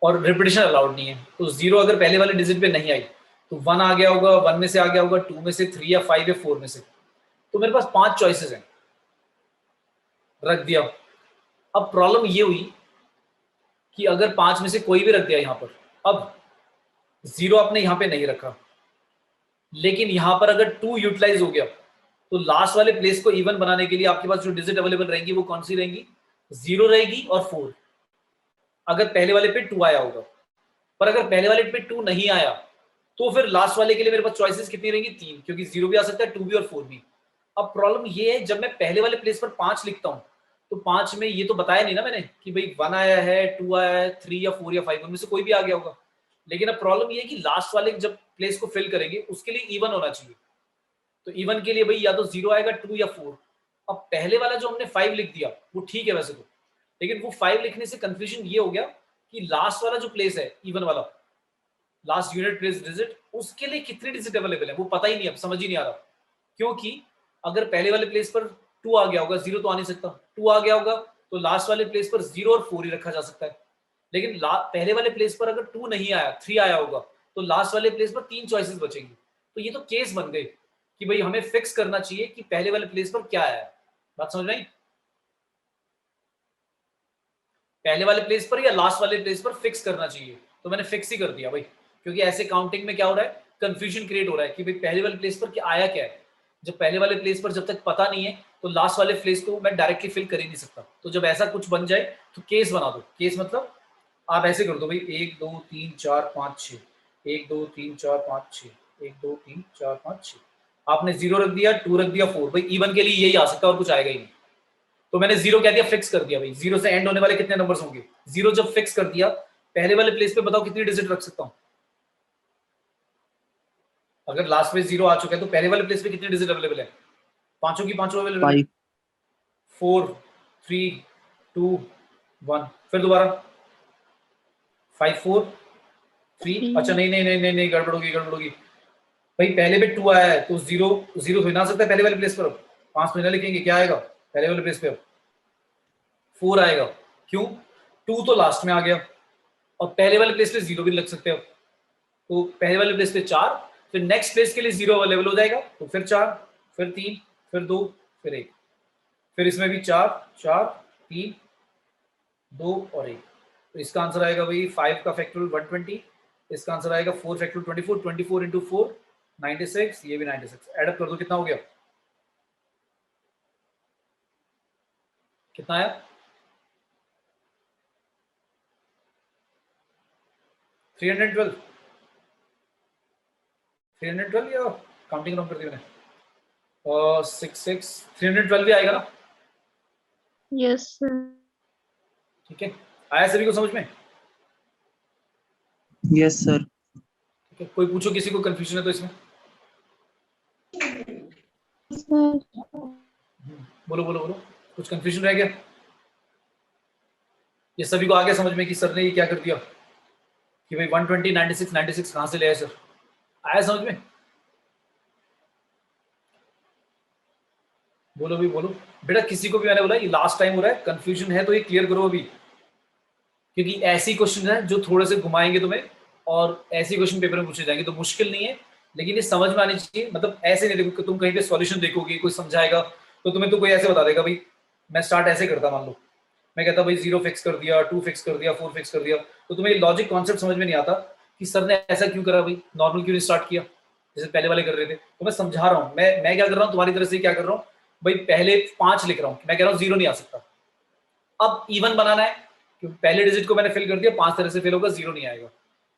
और रिपीटिशन अलाउड नहीं है, तो जीरो अगर पहले वाले डिजिट पे नहीं आई तो वन आ गया होगा, वन में से आ गया होगा, टू में से, थ्री या फाइव या फोर में से। तो मेरे पास 5 चॉइसेस हैं, रख दिया। अब प्रॉब्लम ये हुई कि अगर 5 में से कोई भी रख दिया यहाँ पर, अब जीरो आपने यहाँ पे नहीं रखा, लेकिन यहाँ पर अगर 2 यूटिलाइज हो गया तो लास्ट वाले प्लेस को इवन बनाने के लिए आपके पास जो डिजिट अवेलेबल रहेंगी वो कौन सी रहेंगी? 0 रहेगी और 4, अगर पहले वाले पे 2 आया होगा। पर अगर पहले वाले पे 2 नहीं आया तो फिर लास्ट वाले के लिए मेरे पास चॉइसेस कितनी रहेंगी? 3, क्योंकि 0 भी आ सकता है, 2 भी और 4 भी। अब प्रॉब्लम ये है, जब मैं पहले वाले प्लेस पर 5 लिखता हूँ तो 5 में ये तो बताया नहीं ना मैंने कि भाई 1 आया है, 2 आया है, 3 या 4 या 5, उनमें से कोई भी आ गया होगा। लेकिन अब प्रॉब्लम ये है कि लास्ट वाले जब प्लेस को फिल करेंगे उसके लिए इवन होना चाहिए। तो इवन के लिए भाई या तो 0 आएगा, 2 या 4। अब पहले वाला जो हमने 5 लिख दिया वो ठीक है वैसे तो, लेकिन वो 5 लिखने से कंफ्यूजन ये हो गया कि लास्ट वाला जो प्लेस है इवन वाला, लास्ट यूनिट प्लेस डिजिट, उसके लिए कितने डिजिट अवेलेबल है वो पता ही नहीं, अब समझ ही नहीं आ रहा। क्योंकि अगर पहले वाले प्लेस पर 2 आ गया होगा, 0 तो आ नहीं सकता, 2 आ गया होगा तो लास्ट वाले प्लेस पर 0 और 4 ही रखा जा सकता है। लेकिन पहले वाले प्लेस पर अगर 2 नहीं आया, 3 आया होगा तो लास्ट वाले प्लेस पर 3 चॉइसेस बचेंगी। तो ये तो केस बन गए कि भाई हमें फिक्स करना चाहिए कि पहले वाले प्लेस पर क्या आया है। बात समझ नहीं? पहले वाले प्लेस पर या लास्ट वाले प्लेस पर फिक्स करना चाहिए, तो मैंने फिक्स ही कर दिया भाई, क्योंकि ऐसे काउंटिंग में क्या हो रहा है, कंफ्यूजन क्रिएट हो रहा है कि भाई पहले वाले प्लेस पर क्या आया क्या है। जब पहले वाले प्लेस पर जब तक पता नहीं है तो लास्ट वाले प्लेस को मैं डायरेक्टली फिल कर ही नहीं सकता। तो जब ऐसा कुछ बन जाए तो केस बना दो। केस मतलब आप ऐसे कर दो भाई 1 2 3 4 5 6, 1 2 3 4 5 6, 1 2 3 4 5 6। आपने 0 रख दिया, 2 रख दिया, 4, भाई इवन के लिए यही आ सकता है और कुछ आएगा ही नहीं। तो मैंने 0 कह दिया, फिक्स कर दिया भाई। 0 से एंड होने वाले कितने नंबर्स होंगे? 0 जब फिक्स कर दिया, पहले वाले प्लेस पे बताओ कितनी डिजिट रख सकता हूं? अगर लास्ट में 0 आ चुका है तो पहले वाले प्लेस पे कितनी डिजिट अवेलेबल है? पांचों की पांचों अवेलेबल है। 5 4 3 2 1, फिर दोबारा 5 4 3। अच्छा नहीं नहीं नहीं नहीं नहीं, गड़बड़ होगी गड़बड़ होगी भाई। पहले पे 2 आया है तो 0 0 तो ना सकता है पहले वाले प्लेस पर। अब 5 महीना लिखेंगे, क्या आएगा पहले वाले प्लेस पे? अब 4 आएगा। क्यों? 2 तो लास्ट में आ गया और पहले वाले प्लेस पे 0 भी लग सकते हो। तो पहले वाले प्लेस पे 4, फिर नेक्स्ट प्लेस के लिए 0 अवेलेबल हो जाएगा तो फिर 4, फिर 3, फिर 2, फिर 1, फिर इसमें भी 4 4 3 2 और 1। तो इसका आंसर आएगा भाई 5 का फैक्टोरियल 120, इसका आंसर आएगा 4 फैक्टोरियल 24, 24 इंटू 4 96, ये भी 96। एडअप कर दो, कितना हो गया? कितना आया? 312 312 या काउंटिंग रॉन्ग कर दी मैंने? और 66 312 भी आएगा ना? Yes sir. ठीक है, आया सभी को समझ में? Yes sir. ठीक है, कोई पूछो, किसी को कंफ्यूजन है तो इसमें बोलो बोलो बोलो, कुछ कंफ्यूजन रह गया? ये सभी को आ गया समझ में कि सर ने ये क्या कर दिया कि भाई 120 96 96 कहां से ले आए सर? आया समझ में? बोलो भी बोलो बेटा, किसी को भी मैंने बोला ये लास्ट टाइम हो रहा है, कंफ्यूजन है तो ये क्लियर करो अभी, क्योंकि ऐसी क्वेश्चन है जो थोड़े से घुमाएंगे तुम्हें और ऐसे क्वेश्चन पेपर में पूछे जाएंगे तो मुश्किल नहीं है, लेकिन ये समझ में आनी चाहिए। मतलब ऐसे नहीं देखो कि तुम कहीं पे सॉल्यूशन देखोगे, कोई समझाएगा तो तुम्हें तो कोई ऐसे बता देगा भाई, मैं स्टार्ट ऐसे करता, मान लो मैं कहता भाई 0 फिक्स कर दिया, 2 फिक्स कर दिया, 4 फिक्स कर दिया, तो तुम्हें लॉजिक कॉन्सेप्ट समझ में नहीं आता कि सर ने ऐसा क्यों करा भाई, नॉर्मल क्यों नहीं स्टार्ट किया जैसे पहले वाले कर रहे थे। तो मैं समझा रहा हूँ, मैं क्या कर रहा हूँ तुम्हारी तरह से, क्या कर रहा हूँ भाई, पहले 5 लिख रहा हूँ, मैं कह रहा हूँ 0 नहीं आ सकता। अब इवन बनाना है क्योंकि पहले डिजिट को मैंने फिल कर दिया, 5 तरह से फिल होगा, 0 नहीं आएगा।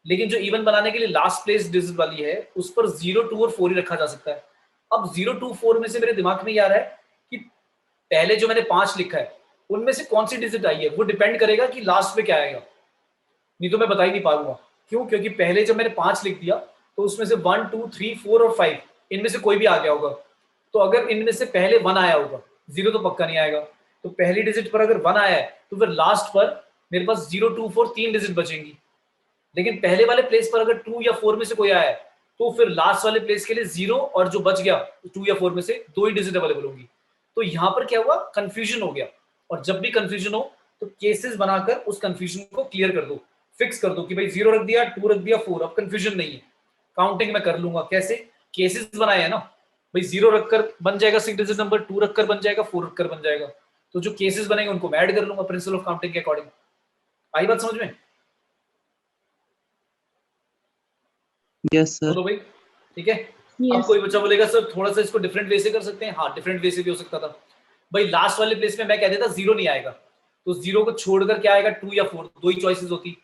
लेकिन जो इवन बनाने के लिए लास्ट प्लेस डिजिट वाली है उस पर 0 2 और 4 ही रखा जा सकता है। अब 0 2 4 में से मेरे दिमाग में ये आ रहा है कि पहले जो मैंने 5 लिखा है उनमें से कौन सी डिजिट आई है, वो डिपेंड करेगा कि लास्ट में क्या आएगा, नहीं तो मैं बता ही नहीं पाऊंगा। क्यों? क्योंकि पहले जब मैंने 5 लिख दिया तो उसमें से 1 2 3 4 और 5 इनमें से कोई भी आ गया होगा। तो अगर इनमें से पहले 1 आया होगा, 0 तो पक्का नहीं आएगा। तो पहली डिजिट पर अगर 1 आया है तो फिर लास्ट पर मेरे पास 0 2 4 3 डिजिट बचेंगी। लेकिन पहले वाले प्लेस पर अगर 2 या 4 में से कोई आया है तो फिर लास्ट वाले प्लेस के लिए 0 और जो बच गया 2 या 4 में से 2 ही डिजिट अवेलेबल होंगी। तो यहाँ पर क्या हुआ, कंफ्यूजन हो गया। और जब भी कंफ्यूजन हो तो केसेस बनाकर उस कंफ्यूजन को क्लियर कर दो, फिक्स कर दो कि भाई 0 रख दिया, 2 रख दिया, 4, अब कंफ्यूजन नहीं है, काउंटिंग में कर लूंगा। कैसे? केसेस बनाए हैं ना भाई, 0 रखकर बन जाएगा 6 डिजिट नंबर, 2 रखकर बन जाएगा, 4 रखकर बन जाएगा। तो जो केसेस बनेंगे उनको मैं ऐड कर लूंगा प्रिंसिपल ऑफ काउंटिंग के अकॉर्डिंग। आई बात समझ में? Yes, sir. बोलो भाई, ठीक है। अब Yes. कोई बच्चा बोलेगा सर थोड़ा सा इसको डिफरेंट वे से कर सकते हैं। हाँ, डिफरेंट वे से भी हो सकता था भाई। लास्ट वाले प्लेस में मैं कह देता 0 नहीं आएगा, तो 0 को छोड़कर क्या आएगा, 2 या 4, दो ही चॉइसेस होती।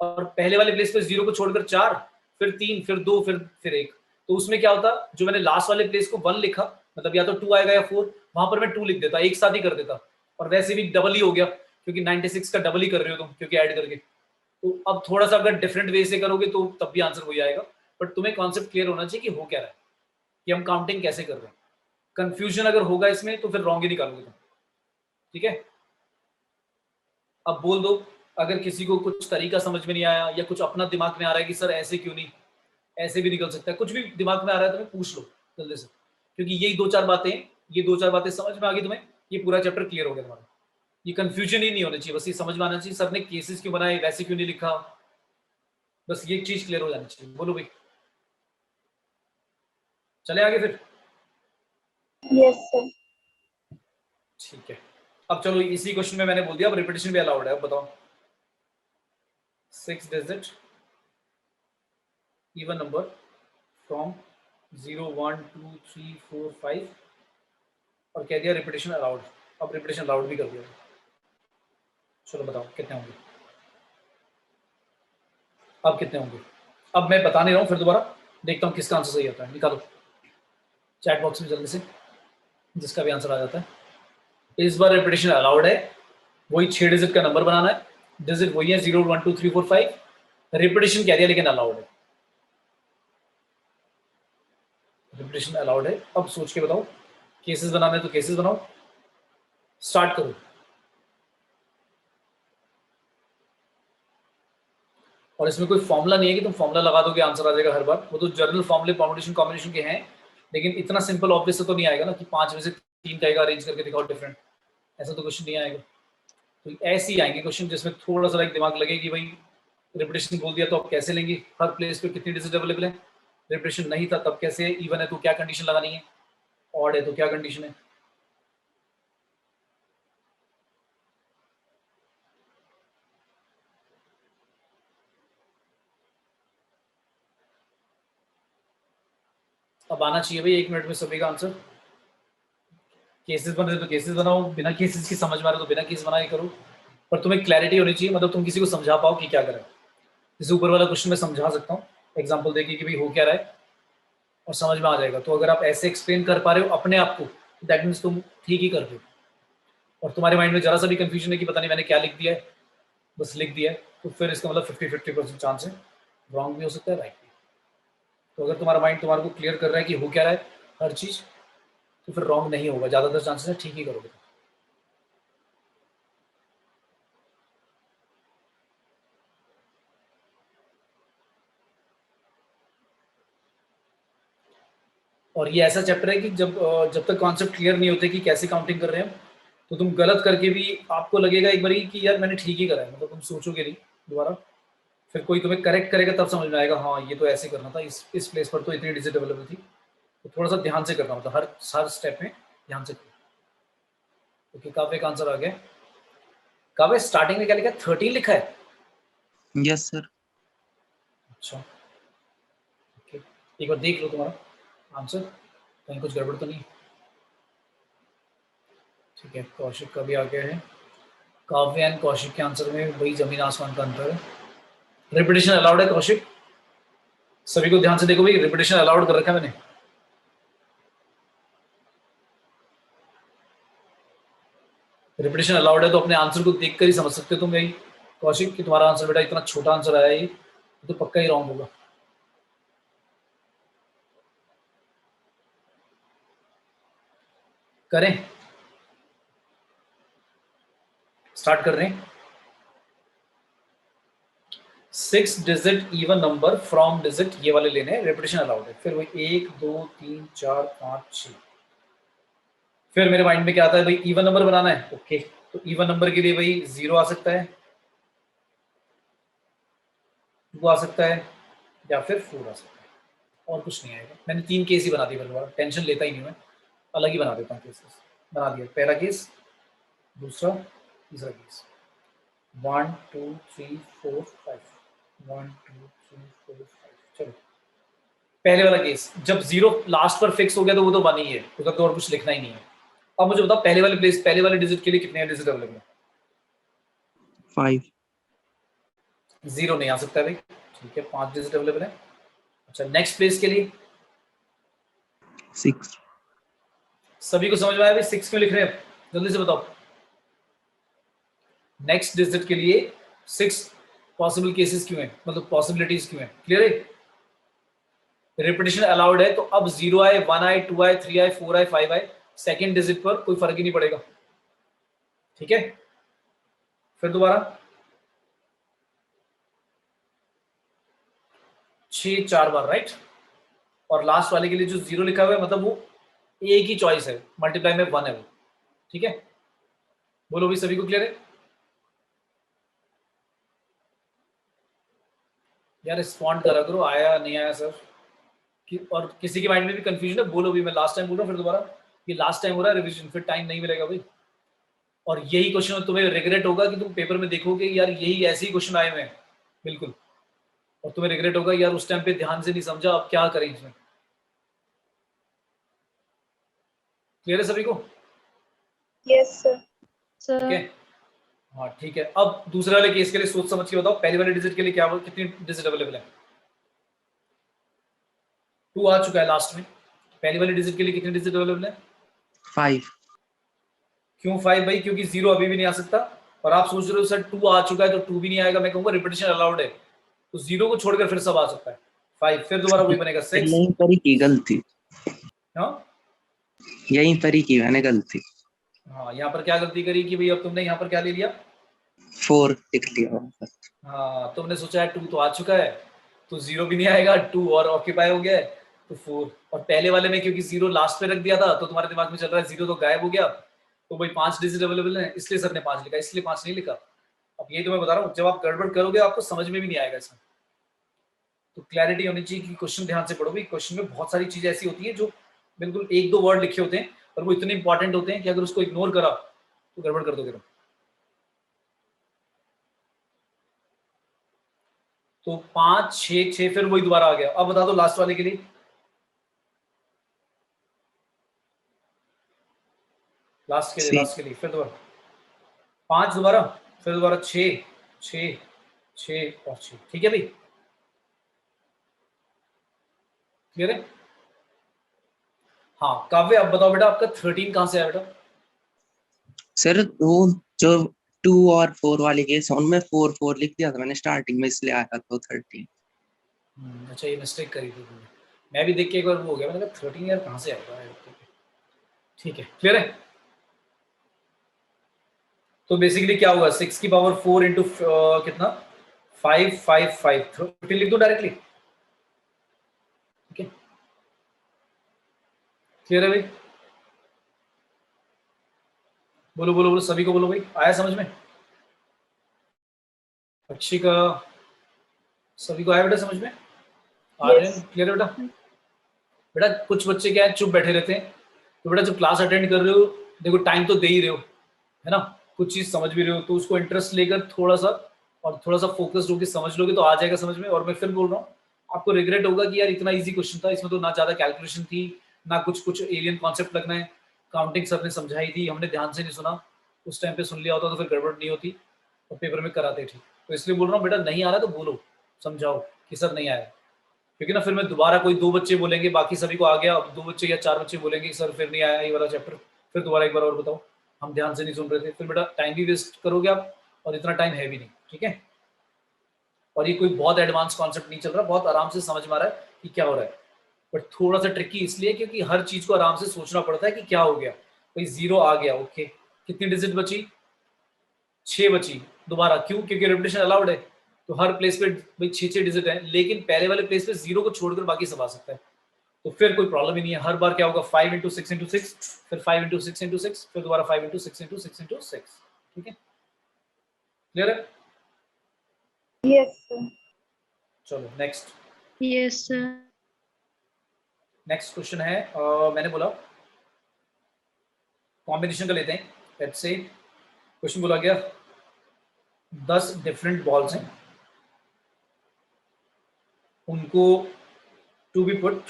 और पहले वाले प्लेस पे 0 को छोड़कर 4, फिर 3, फिर 2, फिर 1। तो उसमें क्या होता, जो मैंने लास्ट वाले प्लेस को 1 लिखा, मतलब या तो 2 आएगा या 4, वहां पर मैं 2 लिख देता, एक साथ ही कर देता। और वैसे भी डबल ही हो गया, क्योंकि 96 का डबल ही कर रहे हो तुम, क्योंकि ऐड करके। तो अब थोड़ा सा अगर डिफरेंट वे से करोगे तो तब भी आंसर वही आएगा। बट तुम्हें कॉन्सेप्ट क्लियर होना चाहिए कि हो क्या रहा है, कि हम काउंटिंग कैसे कर रहे हैं। कंफ्यूजन अगर होगा इसमें तो फिर रॉन्ग ही निकालोगे तुम, ठीक है। अब बोल दो, अगर किसी को कुछ तरीका समझ में नहीं आया या कुछ अपना दिमाग में आ रहा है कि सर ऐसे क्यों नहीं, ऐसे भी निकल सकता है, कुछ भी दिमाग में आ रहा है तुम्हें पूछ लो जल्दी से, क्योंकि यही ये दो चार बातें समझ में आ गई तुम्हें, ये पूरा चैप्टर क्लियर हो गया तुम्हारा। ये कंफ्यूजन ही नहीं होनी चाहिए, बस ये समझ में आना चाहिए सर ने केसेस क्यों बनाए, वैसे क्यों नहीं लिखा, बस ये चीज क्लियर हो जानी चाहिए। बोलो भाई, चले आगे फिर। Yes, sir. ठीक है, अब चलो इसी क्वेश्चन में मैंने बोल दिया अब रिपीटेशन भी अलाउड है। अब बताओ, 6 डिजिट इवन नंबर फ्रॉम 0 1 2 3 4 5 और कह दिया रिपीटेशन अलाउड। अब रिपीटेशन अलाउड भी कर दिया। चलो बताओ कितने होंगे, अब कितने होंगे। अब मैं बता नहीं रहा हूँ, फिर दोबारा देखता हूँ किसका आंसर सही आता है। निकालो चैट बॉक्स में जल्दी से, जिसका भी आंसर आ जाता है। इस बार रिपीटेशन अलाउड है, वही 6 डिजिट का नंबर बनाना है, डिजिट वही है 0 1 2 3 4 5, रिपीटेशन कह दिया लेकिन अलाउड है। रिपीटेशन अलाउड है। अब सोच के बताओ, केसेस बनाने तो केसेस बनाओ, स्टार्ट करो। और इसमें कोई फॉर्मूला नहीं है कि तुम फॉर्मूला लगा दोगे आंसर आ जाएगा हर बार, वो तो जनरल फॉर्मूले परम्यूटेशन कॉम्बिनेशन के हैं, लेकिन इतना सिंपल ऑब्वियस तो नहीं आएगा ना कि 5 में से 3 कहेगा अरेंज करके दिखाओ डिफरेंट, ऐसा तो क्वेश्चन नहीं आएगा। तो ऐसे ही आएंगे क्वेश्चन जिसमें थोड़ा सा दिमाग लगे कि भाई रिपीटेशन बोल दिया तो आप कैसे लेंगे, हर प्लेस पे कितनी डिजिट अवेलेबल है, रिपीटेशन नहीं था तब कैसे, इवन है तो क्या कंडीशन लगानी है, ऑड है तो क्या कंडीशन है। अब आना चाहिए भाई 1 मिनट में सभी का आंसर। केसेस बन रहे तो केसेस बनाओ, बिना केसेस की समझ में आ रहा तो बिना केस बना के करो, पर तुम्हें क्लैरिटी होनी चाहिए, मतलब तुम किसी को समझा पाओ कि क्या करें। जैसे ऊपर वाला क्वेश्चन में समझा सकता हूँ एग्जाम्पल देके कि भाई हो क्या रहा है, और समझ में आ जाएगा। तो अगर आप ऐसे एक्सप्लेन कर पा रहे हो अपने आप को, दैट मीन्स तुम ठीक ही कर रहे हो। और तुम्हारे माइंड में जरा सा भी कंफ्यूजन है कि पता नहीं मैंने क्या लिख दिया है, बस लिख दिया है, तो फिर इसका मतलब 50-50% चांस है रॉन्ग भी हो सकता है, राइट भी। तो अगर तुम्हारा माइंड तुम्हारे को क्लियर कर रहा है कि हो क्या रहा है हर चीज, तो फिर रॉन्ग नहीं होगा, ज्यादातर चांसेस है ठीक ही करोगे। और ये ऐसा चैप्टर है कि जब तक कॉन्सेप्ट क्लियर नहीं होते कि कैसे काउंटिंग कर रहे हैं, तो तुम गलत करके भी आपको लगेगा एक बार कि यार मैंने ठीक ही करा है, मतलब तुम सोचोगे नहीं दोबारा, फिर कोई तुम्हें करेक्ट करेगा तब समझ में आएगा हाँ ये तो ऐसे करना था, इस प्लेस पर तो इतनी डिजिट अवेलेबल थी। तो थोड़ा सा ध्यान से करना, मतलब हर स्टेप में ध्यान से करना। ओके, काव्य का आंसर आ गया। काव्य स्टार्टिंग में क्या लिखा है, 13 लिखा है। Yes, sir. अच्छा, ओके, एक बार देख लो तुम्हारा आंसर, कहीं कुछ गड़बड़ तो नहीं। ठीक है, कौशिक का भी आ गया है। काव्य एंड कौशिक के आंसर में वही जमीन आसमान का अंतर है। रिपीटेशन अलाउड है कौशिक, सभी को ध्यान से देखो भाई, रिपीटेशन अलाउड कर रखा है मैंने। रिपीटेशन अलाउड है तो अपने आंसर को देखकर ही समझ सकते हो तुम यही कौशिक कि तुम्हारा आंसर बेटा इतना छोटा आंसर आया, ये तो पक्का ही रॉन्ग होगा। करें, स्टार्ट कर रहे हैं। 6 digit even number from digit, ये वाले लेने हैं, रेपिटेशन अलाउड है। फिर वही 1 2 3 4 5 6। फिर मेरे माइंड में क्या आता है भाई, इवन नंबर बनाना है। ओके, तो इवन नंबर के लिए भाई 0 आ सकता है, 2 आ सकता है, या फिर 4 आ सकता है, और कुछ नहीं आएगा। मैंने 3 केस ही बना दिए, फिर टेंशन लेता ही नहीं मैं, अलग ही बना देता हूँ केसेस। बना दिया, पहला केस, दूसरा, तीसरा केस। 1 2 3 4 5, 1 2 3 4 5। चलो, पहले वाला केस, जब 0 लास्ट पर फिक्स हो गया तो वो तो 1 ही है, उसका तो और कुछ लिखना ही नहीं है। अब मुझे बताओ पहले वाले प्लेस, पहले वाले डिजिट के लिए कितने डिजिट अवेलेबल है? 5 0 नहीं आ सकता है भाई, ठीक है, 5 डिजिट अवेलेबल है। अच्छा, नेक्स्ट प्लेस के लिए 6 सभी को समझ में आया भाई? 6 क्यों लिख रहे हैं, जल्दी से बताओ। नेक्स्ट डिजिट के लिए 6 पॉसिबल केसेस क्यों है, मतलब पॉसिबिलिटीज क्यों है, क्लियर है? रिपीटेशन अलाउड है, तो अब 0 आए, 1 आए, 2 आए, 3 आए, 4 आए, 5 आए, सेकेंड डिजिट पर कोई फर्क ही नहीं पड़ेगा, ठीक है। फिर दोबारा 6 4 बार, राइट। और लास्ट वाले के लिए जो 0 लिखा हुआ है, मतलब वो एक ही चॉइस है, मल्टीप्लाई में 1 है वो, ठीक है। बोलो भी, सभी को क्लियर है? यार रिस्पॉन्ड करा करो, आया नहीं आया सर और किसी के माइंड में भी कंफ्यूजन है, बोलो भी। मैं लास्ट टाइम बोल रहा हूँ, फिर दोबारा, ये लास्ट टाइम हो रहा है रिवीजन, फिर टाइम नहीं मिलेगा भाई। और यही क्वेश्चन तुम्हें रिग्रेट होगा कि तुम पेपर में देखोगे यार यही ऐसे ही क्वेश्चन आए हुए हैं, बिल्कुल, और तुम्हें रिग्रेट होगा यार उस टाइम पे ध्यान से नहीं समझा, अब क्या करें इसमें। क्लियर है सभी को? Yes, sir. ठीक है, हाँ ठीक है। अब दूसरे वाले केस के लिए सोच समझ के बताओ, पहले वाले डिजिट के लिए क्या, कितनी डिजिट अवेलेबल है? 2 आ चुका है लास्ट में। पहले वाले डिजिट के लिए कितनी डिजिट अवेलेबल है? 5 क्यों 5 भाई? क्योंकि 0 अभी भी नहीं आ सकता। और आप सोच रहे हो सर 2 आ चुका है तो 2 भी नहीं आएगा, मैं कहूंगा रिपीटेशन अलाउड है, तो 0 को छोड़कर फिर सब आ सकता है। 5, फिर दोबारा वही बनेगा 6। यहीं पर ही की गलती, हाँ यहीं पर ही की मैंने गलती। हाँ, यहाँ पर क्या गलती करी कि भाई अब तुमने यहाँ पर क्या ले लिया? 4 लिख लिया। हाँ, तुमने सोचा है 2 तो आ चुका है, तो 0 भी नहीं आएगा, 2 और ऑक्यूपाई हो गया है, तो 4। और पहले वाले में क्योंकि 0 लास्ट पे रख दिया था, तो तुम्हारे दिमाग में चल रहा है 0 तो गायब हो गया, तो भाई 5 डिजिट अवेलेबल है, इसलिए सर ने 5 लिखा, इसलिए 5 नहीं लिखा। अब यही तो मैं बता रहा हूँ, जब आप गड़बड़ करोगे आपको समझ में भी नहीं आएगा इसमें। तो क्लैरिटी होनी चाहिए कि क्वेश्चन ध्यान से पढ़ो भाई। क्वेश्चन में बहुत सारी चीजें ऐसी होती है जो बिल्कुल 1-2 वर्ड लिखे होते हैं, और वो इतने इंपॉर्टेंट होते हैं कि अगर उसको इग्नोर करा तो गड़बड़ कर दोगे तुम। तो 5 6 6, फिर वही दोबारा आ गया। अब बता दो लास्ट वाले के लिए, लास्ट के लिए फिर दोबारा 5 दोबारा, फिर दोबारा 6 6 6 और 6, ठीक है भाई, क्लियर है? हाँ काव्य, अब बताओ बेटा आपका 13 कहाँ से आया बेटा? सर वो जो 2 और 4 वाले केस उनमें 4 4 लिख दिया था मैंने स्टार्टिंग में, इसलिए आया था तो 13। अच्छा, ये मिस्टेक करी थी तुमने। मैं भी देख के एक बार वो हो गया, मैंने कहा 13 यार कहाँ से आएगा, ठीक है, क्लियर है? तो बेसिकली क्या होगा, 6 की पावर 4 इंटू कितना, 5 5 5, 13 लिख दो डायरेक्टली, ठीक है, क्लियर है भाई? बोलो बोलो बोलो, सभी को बोलो भाई, आया समझ में? अच्छी का सभी को आया बेटा समझ में? आर्यन क्लियर है बेटा? बेटा कुछ बच्चे क्या है चुप बैठे रहते हैं, तो बेटा जब क्लास अटेंड कर रहे हो, देखो टाइम तो दे ही रहे हो, है ना, कुछ चीज समझ भी रहे हो, तो उसको इंटरेस्ट लेकर थोड़ा सा और थोड़ा सा फोकस्ड होकर समझ लोगे तो आ जाएगा समझ में। और मैं फिर बोल रहा हूँ, आपको रिग्रेट होगा कि यार इतना इजी क्वेश्चन था, इसमें तो ना ज्यादा कैलकुलेशन थी, ना कुछ कुछ एलियन कॉन्सेप्ट लगना है, काउंटिंग सर ने समझाई थी, हमने ध्यान से नहीं सुना, उस टाइम पे सुन लिया होता तो फिर गड़बड़ नहीं होती और पेपर में कराते ठीक। तो इसलिए बोल रहा हूँ बेटा, नहीं आ रहा तो बोलो, समझाओ कि सर नहीं आया, क्योंकि ना फिर मैं दोबारा कोई 2 बच्चे बोलेंगे, बाकी सभी को आ गया, अब 2 बच्चे या 4 बच्चे बोलेंगे सर फिर नहीं आया ये वाला चैप्टर, फिर दोबारा एक बार और बताओ, हम ध्यान से नहीं सुन रहे थे, फिर बेटा टाइम भी वेस्ट करोगे आप, और इतना टाइम है भी नहीं, ठीक है। और ये कोई बहुत एडवांस कॉन्सेप्ट नहीं चल रहा, बहुत आराम से समझ में आ रहा है कि क्या हो रहा है, बट थोड़ा सा ट्रिकी इसलिए क्योंकि हर चीज को आराम से सोचना पड़ता है कि क्या हो गया। भाई 0 आ गया, ओके, कितनी डिजिट बची? 6 बची, दोबारा क्यों? क्योंकि रिपीटेशन अलाउड है, तो हर प्लेस पे भाई 6 डिजिट है, लेकिन पहले वाले प्लेस पे 0 को छोड़कर बाकी सब आ सकता है, तो फिर कोई प्रॉब्लम ही नहीं है। हर बार क्या होगा 5 इंटू 6 इंटू 6, फिर 5 इंटू 6 इंटू 6, फिर दोबारा 5 इंटू 6 इंटू 6 इंटू 6। ठीक है, क्लियर है? Yes, sir. चलो next. Yes, sir. Next question है मैंने बोला कॉम्बिनेशन का लेते हैं। लेट्स से क्वेश्चन बोला गया 10 डिफरेंट बॉल्स हैं, उनको to be put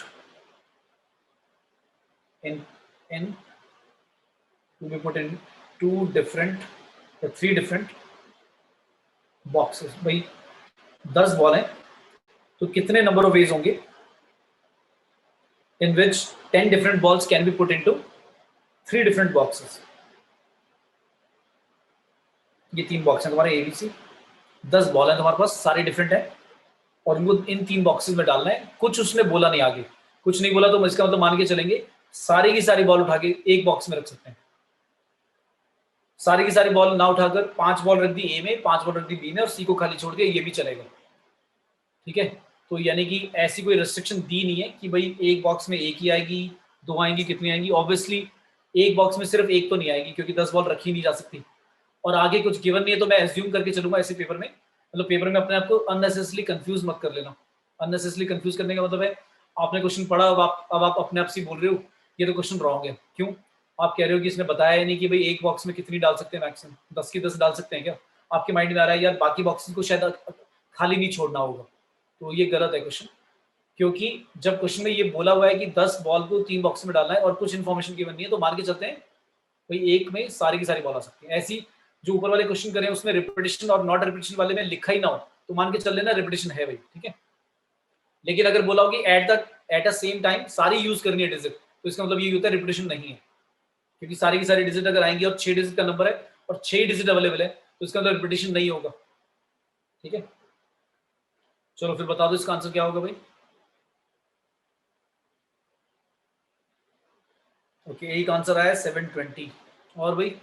in two different या 3 डिफरेंट बॉक्सेस। भाई 10 बॉल हैं, तो कितने नंबर ऑफ वेज होंगे in which 10 different balls can be put into 3 different boxes। ये 3 बॉक्स हैं तुम्हारे ABC, 10 बॉल हैं तुम्हारे पास, सारे डिफरेंट हैं, और इनको इन 3 बॉक्सेस में डालना है। कुछ उसने बोला नहीं, आगे कुछ नहीं बोला, तो इसका मतलब मान के चलेंगे सारी की सारी बॉल उठा के एक बॉक्स में रख सकते हैं। सारी की सारी बॉल ना उठाकर 5 बॉल रख दी A में, 5 बॉल रख दी B में, और C को खाली छोड़ दिया, ये भी चलेगा। ठीक है, तो यानी कि ऐसी कोई रिस्ट्रिक्शन दी नहीं है कि भाई एक बॉक्स में एक ही आएगी, 2 आएंगी, कितनी आएंगी। ऑब्वियसली एक बॉक्स में सिर्फ एक तो नहीं आएगी, क्योंकि 10 बॉल रखी नहीं जा सकती, और आगे कुछ गिवन नहीं है, तो मैं एज्यूम करके चलूंगा ऐसे पेपर में। मतलब पेपर में अपने आप को अननेसेसरली कंफ्यूज मत कर लेना। अननेसेसरली कंफ्यूज करने का मतलब है आपने क्वेश्चन पढ़ा, अब आप अपने आप से बोल रहे हो ये तो क्वेश्चन रॉन्ग है। क्यों? आप कह रहे हो कि इसने बताया ही नहीं कि भाई एक बॉक्स में कितनी डाल सकते हैं, मैक्सिमम 10 की 10 डाल सकते हैं क्या? आपके माइंड में आ रहा है यार बाकी बॉक्सेस को शायद खाली नहीं छोड़ना होगा, तो ये गलत है क्वेश्चन। क्योंकि जब क्वेश्चन में ये बोला हुआ है कि 10 बॉल को 3 बॉक्स में डालना है और कुछ इन्फॉर्मेशन गिवन नहीं है, तो मान के चलते हैं भाई एक में सारी की सारी बॉल आ सकती है। ऐसी जो ऊपर वाले क्वेश्चन करें उसमें रिपीटिशन और नॉट रिपीटिशन वाले में लिखा ही ना हो, तो मान के चल लेना रिपीटिशन है भाई। ठीक है, लेकिन अगर बोला हो कि एट द सेम टाइम सारी यूज करनी है डिजिट, तो इसका मतलब ये होता है रिपीटिशन नहीं है, क्योंकि सारी की सारी डिजिट अगर आएंगी और 6 डिजिट का नंबर है और 6 डिजिट अवेलेबल है, तो इसका मतलब रिपीटिशन नहीं होगा। ठीक है, चलो फिर बता दो इसका आंसर क्या होगा भाई। ओके, एक आंसर आया 720। और भाई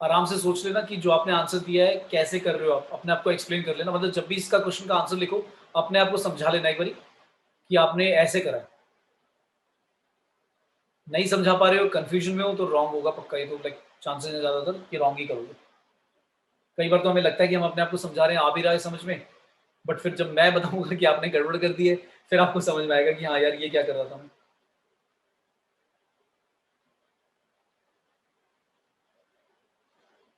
आराम से सोच लेना कि जो आपने आंसर दिया है कैसे कर रहे हो, आप अपने आप को एक्सप्लेन कर लेना। मतलब जब भी इसका क्वेश्चन का आंसर लिखो अपने आप को समझा लेना एक बारी कि आपने ऐसे करा है। नहीं समझा पा रहे हो, कंफ्यूजन में हो, तो रॉन्ग होगा पक्का। ये तो लाइक चांसेस है ज्यादातर कि रॉन्ग ही करोगे। कई बार तो हमें लगता है कि हम अपने आप को समझा रहे हैं, आ भी रहा है समझ में, बट फिर जब मैं बताऊंगा कि आपने गड़बड़ कर दी है, फिर आपको समझ में आएगा कि हाँ यार ये क्या कर रहा था मैं।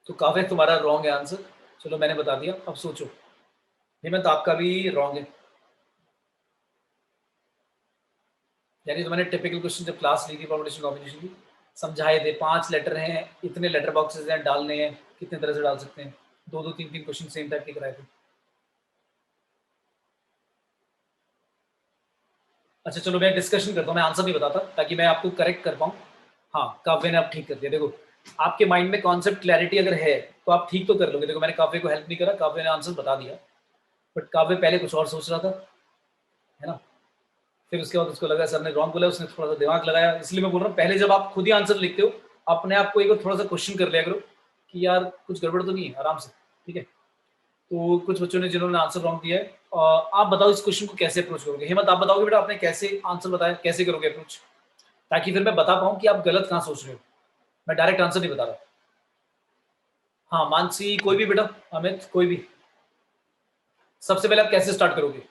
तो काफी तुम्हारा रॉन्ग है आंसर, चलो मैंने बता दिया। अब सोचो हेमंत, आपका भी रॉन्ग है। यानी तो मैंने टिपिकल क्वेश्चन जब क्लास ली थी परमुटेशन कॉम्बिनेशन की, समझाए थे 5 लेटर हैं, इतने लेटर बॉक्सेस हैं, डालने हैं, कितने तरह से डाल सकते हैं, 2-2 3-3 क्वेश्चन सेम टाइप के कराए थे। अच्छा चलो मैं डिस्कशन करता हूँ, मैं आंसर नहीं बताता ताकि मैं आपको करेक्ट कर पाऊँ। हाँ काव्य ने आप ठीक कर दिया। देखो आपके माइंड में कॉन्सेप्ट क्लैरिटी अगर है तो आप ठीक तो कर लोगे। देखो मैंने काव्य को हेल्प नहीं करा, काव्य ने आंसर बता दिया, बट काव्य पहले कुछ और सोच रहा था, है ना। फिर उसके बाद उसको लगा सर ने रॉन्ग बोला, उसने थोड़ा सा दिमाग लगाया। इसलिए मैं बोल रहा हूँ पहले जब आप खुद ही आंसर लिखते हो अपने आप को एक बार थोड़ा सा क्वेश्चन कर लिया करो कि यार कुछ गड़बड़ तो नहीं है, आराम से। ठीक है, तो कुछ बच्चों ने जिन्होंने आंसर रॉन्ग दिया है, आप बताओ इस क्वेश्चन को कैसे अप्रोच करोगे। हेमंत आप बताओगे बेटा आपने कैसे आंसर बताया, कैसे करोगे अप्रोच, ताकि फिर मैं बता पाऊँ कि आप गलत कहाँ सोच रहे हो। मैं डायरेक्ट आंसर नहीं बता रहा। हाँ मानसी, कोई भी बेटा, अमित, कोई भी। सबसे पहले आप कैसे स्टार्ट करोगे?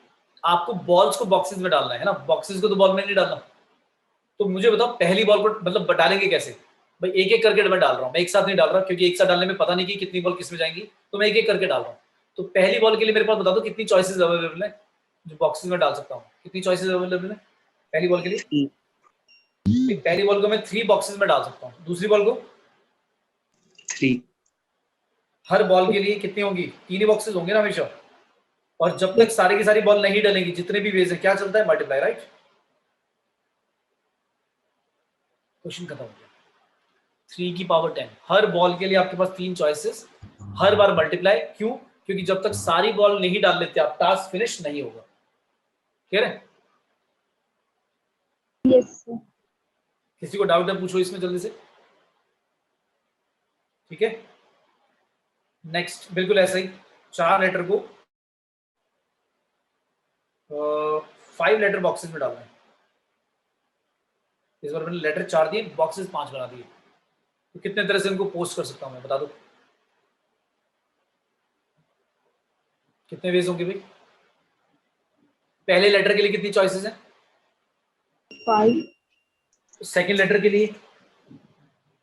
आपको बॉल्स को बॉक्सेस में डालना है ना, बॉक्सेस को तो बॉल में नहीं डालना। तो मुझे बताओ पहली बॉल को मतलब डालेंगे कैसे? भाई एक एक करके मैं डाल रहा हूँ, मैं एक साथ नहीं डाल रहा, क्योंकि एक साथ डालने में पता नहीं कि कितनी बॉल किसमें जाएंगी, तो मैं एक एक करके डाल रहा हूँ। तो पहली बॉल के लिए मेरे पास बता दो कितनी चॉइसेस अवेलेबल है जो बॉक्सेस में डाल सकता हूँ। कितनी चॉइसेस अवेलेबल है पहली बॉल के लिए? पहली बॉल को मैं 3 बॉक्सेस में डाल सकता हूँ। दूसरी बॉल को 3। हर बॉल के लिए कितनी होंगी? 3 ही बॉक्सेस होंगे ना हमेशा। और जब तक सारी की सारी बॉल नहीं डलेंगी, जितने भी वेज है, क्या चलता है? Multiply, right. क्वेश्चन खत्म हो गया। 3 की पावर 10, हर बॉल के लिए आपके पास 3 चॉइसेस, हर बार मल्टीप्लाई। क्यों? क्योंकि जब तक सारी बॉल नहीं डाल लेते आप टास्क फिनिश नहीं होगा। क्लियर है? Yes, sir. किसी को डाउट है पूछो इसमें जल्दी से। ठीक है, नेक्स्ट बिल्कुल ऐसा ही 4 लेटर को 5 लेटर बॉक्सेस में डालना है। इस बार मैंने लेटर 4 दिए, बॉक्सेस 5 बना दिए। तो कितने तरह से इनको पोस्ट कर सकता हूँ मैं, बता दो कितने वेज होंगे भाई? पहले लेटर के लिए कितनी चॉइसेस हैं? 5 सेकंड लेटर के लिए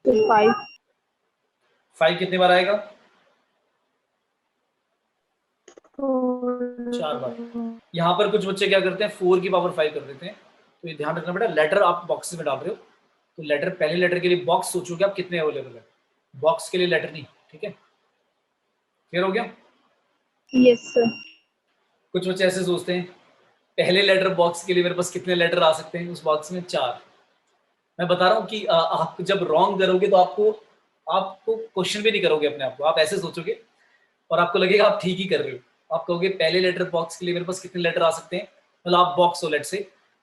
5 5 कितने बार आएगा? 4 4 बार। यहाँ पर कुछ बच्चे क्या करते हैं 4 की पावर 5 कर देते हैं, तो ये ध्यान रखना बेटा, लेटर आप बॉक्स में डाल रहे हो तो लेटर, पहले लेटर के लिए बॉक्स सोचोगे आप कितने अवेलेबल है, बॉक्स के लिए लेटर नहीं, ठीक है? क्लियर हो गया? Yes sir. कुछ बच्चे ऐसे सोचते हैं पहले लेटर बॉक्स के लिए मेरे पास कितने लेटर आ सकते हैं, उस बॉक्स में 4। मैं बता रहा हूँ कि आप जब रॉन्ग करोगे तो आपको क्वेश्चन भी नहीं करोगे अपने आप को, आप ऐसे सोचोगे और आपको लगेगा आप ठीक ही कर रहे हो। आप कहोगे पहले लेटर बॉक्स के लिए मेरे पास कितने लेटर आ सकते हैं, मतलब आप बॉक्स हो लेट से,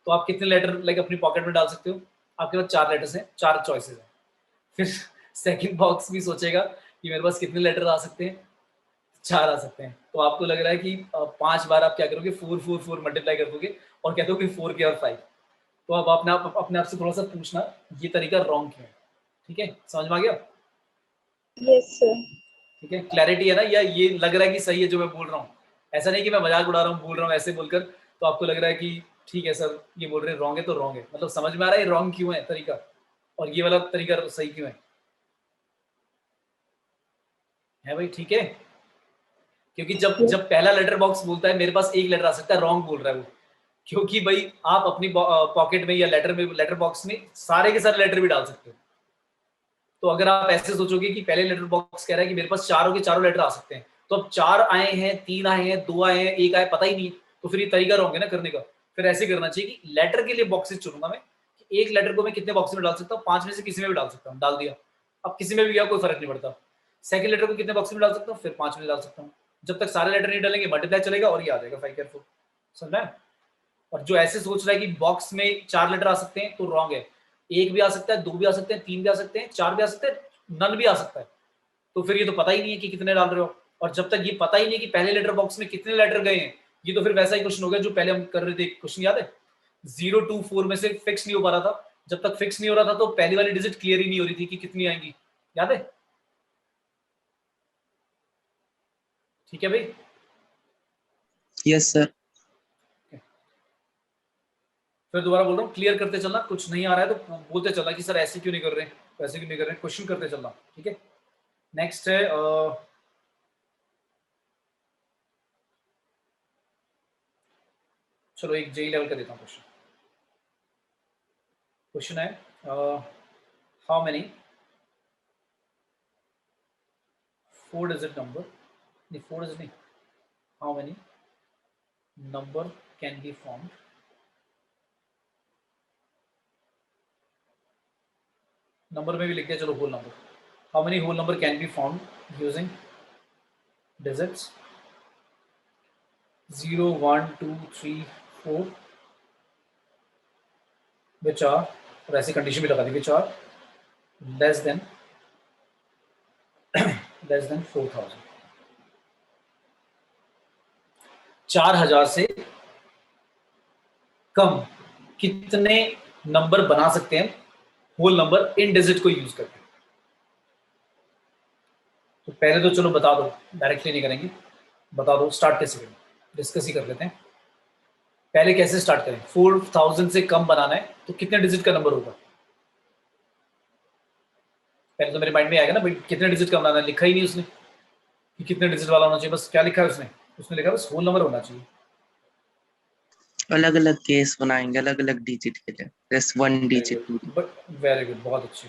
तो आप कितने लेटर लाइक अपनी पॉकेट में डाल सकते हो, आपके पास 4 लेटर्स हैं, 4 चॉइसेस हैं। फिर सेकंड बॉक्स भी सोचेगा कि मेरे पास कितने लेटर आ सकते हैं, 4 आ सकते हैं। तो आपको लग रहा है कि 5 बार आप क्या करोगे, 4 4 4 मल्टीप्लाई कर दोगे और कह दोगे 4 के और 5। तो अब अपने आप से थोड़ा सा पूछना ये तरीका रॉन्ग क्यों है, ठीक है? समझ में आ गया? Yes sir. ठीक है, क्लैरिटी है ना? या ये लग रहा है कि सही है जो मैं बोल रहा हूँ? ऐसा नहीं कि मैं मजाक उड़ा रहा हूँ, बोल रहा हूँ ऐसे बोलकर तो आपको लग रहा है कि ठीक है सर ये बोल रहे हैं रॉन्ग है तो रॉन्ग है, मतलब समझ में आ रहा है रॉन्ग क्यों है तरीका और ये वाला तरीका सही क्यों है भाई? ठीक है, क्योंकि जब पहला लेटर बॉक्स बोलता है मेरे पास एक लेटर आ सकता है, रॉन्ग बोल रहा है वो, क्योंकि भाई आप अपनी पॉकेट में या लेटर बॉक्स में सारे के सारे लेटर भी डाल सकते हो। तो अगर आप ऐसे सोचोगे कि पहले लेटर बॉक्स कह रहा है कि मेरे पास चारों के चारों लेटर आ सकते हैं, तो अब 4 आए हैं, 3 आए हैं, 2 आए हैं, 1 आए, पता ही नहीं, तो फिर ये तरीका रॉन्ग है ना करने का। फिर ऐसे करना चाहिए कि लेटर के लिए बॉक्सेस चुनूंगा मैं, कि एक लेटर को मैं कितने बॉक्स में डाल सकता हूँ, 5 में से किसी में भी डाल सकता हूँ, डाल दिया, अब किसी में भी गया कोई फर्क नहीं पड़ता। सेकंड लेटर को कितने बॉक्स में डाल सकता हूँ, फिर 5 में डाल सकता हूँ। जब तक सारे लेटर नहीं डालेंगे मल्टीप्लाई चलेगा और ये आ जाएगा 5 4। समझ है? और जो ऐसे सोच रहा है कि बॉक्स में 4 लेटर आ सकते हैं, तो रॉन्ग है। 1 भी आ सकता है, 2 भी आ सकते हैं, 3 भी आ सकते हैं, 4 भी आ सकते हैं, नन भी आ सकता है। तो फिर ये तो पता ही नहीं है कि कितने डाल रहे हो, और जब तक ये पता ही नहीं कि पहले लेटर बॉक्स में कितने लेटर गए हैं, ये तो फिर वैसा ही क्वेश्चन हो गया जो पहले हम कर रहे थे। क्वेश्चन याद है? 0 2 4 में से फिक्स नहीं हो पा रहा था। जब तक फिक्स नहीं हो रहा था तो पहली वाली डिजिट क्लियर ही नहीं हो रही थी कि कितनी आएंगी। याद है? ठीक है भाई? Yes sir. फिर दोबारा बोल रहा हूँ, क्लियर करते चलना, कुछ नहीं आ रहा है तो बोलते चलना कि सर ऐसे क्यों नहीं कर रहे हैं, वैसे क्यों नहीं कर रहे हैं, क्वेश्चन करते चलना, ठीक है? नेक्स्ट है चलो एक जेई लेवल का देता हूँ क्वेश्चन। क्वेश्चन है हाउ मेनी 4 डिजिट नंबर, नहीं 4 डिजिट नहीं, how many number can be formed, number में भी लिख दिया, चलो whole number. How many whole number can be formed using digits 0 1 2 3 4 which are, और ऐसी कंडीशन भी लगा दी, which are less than 4000। 4000 से कम कितने नंबर बना सकते हैं होल नंबर इन डिजिट को यूज करके? तो पहले तो चलो बता दो, डायरेक्टली नहीं करेंगे, बता दो स्टार्ट कैसे करें, डिस्कस ही कर लेते हैं। पहले कैसे स्टार्ट करें? 4000 से कम बनाना है तो कितने डिजिट का नंबर होगा? पहले तो मेरे माइंड में आएगा ना भाई कितने डिजिट का बनाना है, लिखा ही नहीं उसने कि कितने डिजिट वाला होना चाहिए, बस क्या लिखा है उसने लिखा बस होल नंबर होना चाहिए। अलग अलग केस बनाएंगे, अलग अलग डिजिट के लिए, जस्ट 1 डिजिट 2। वेरी गुड, बहुत अच्छे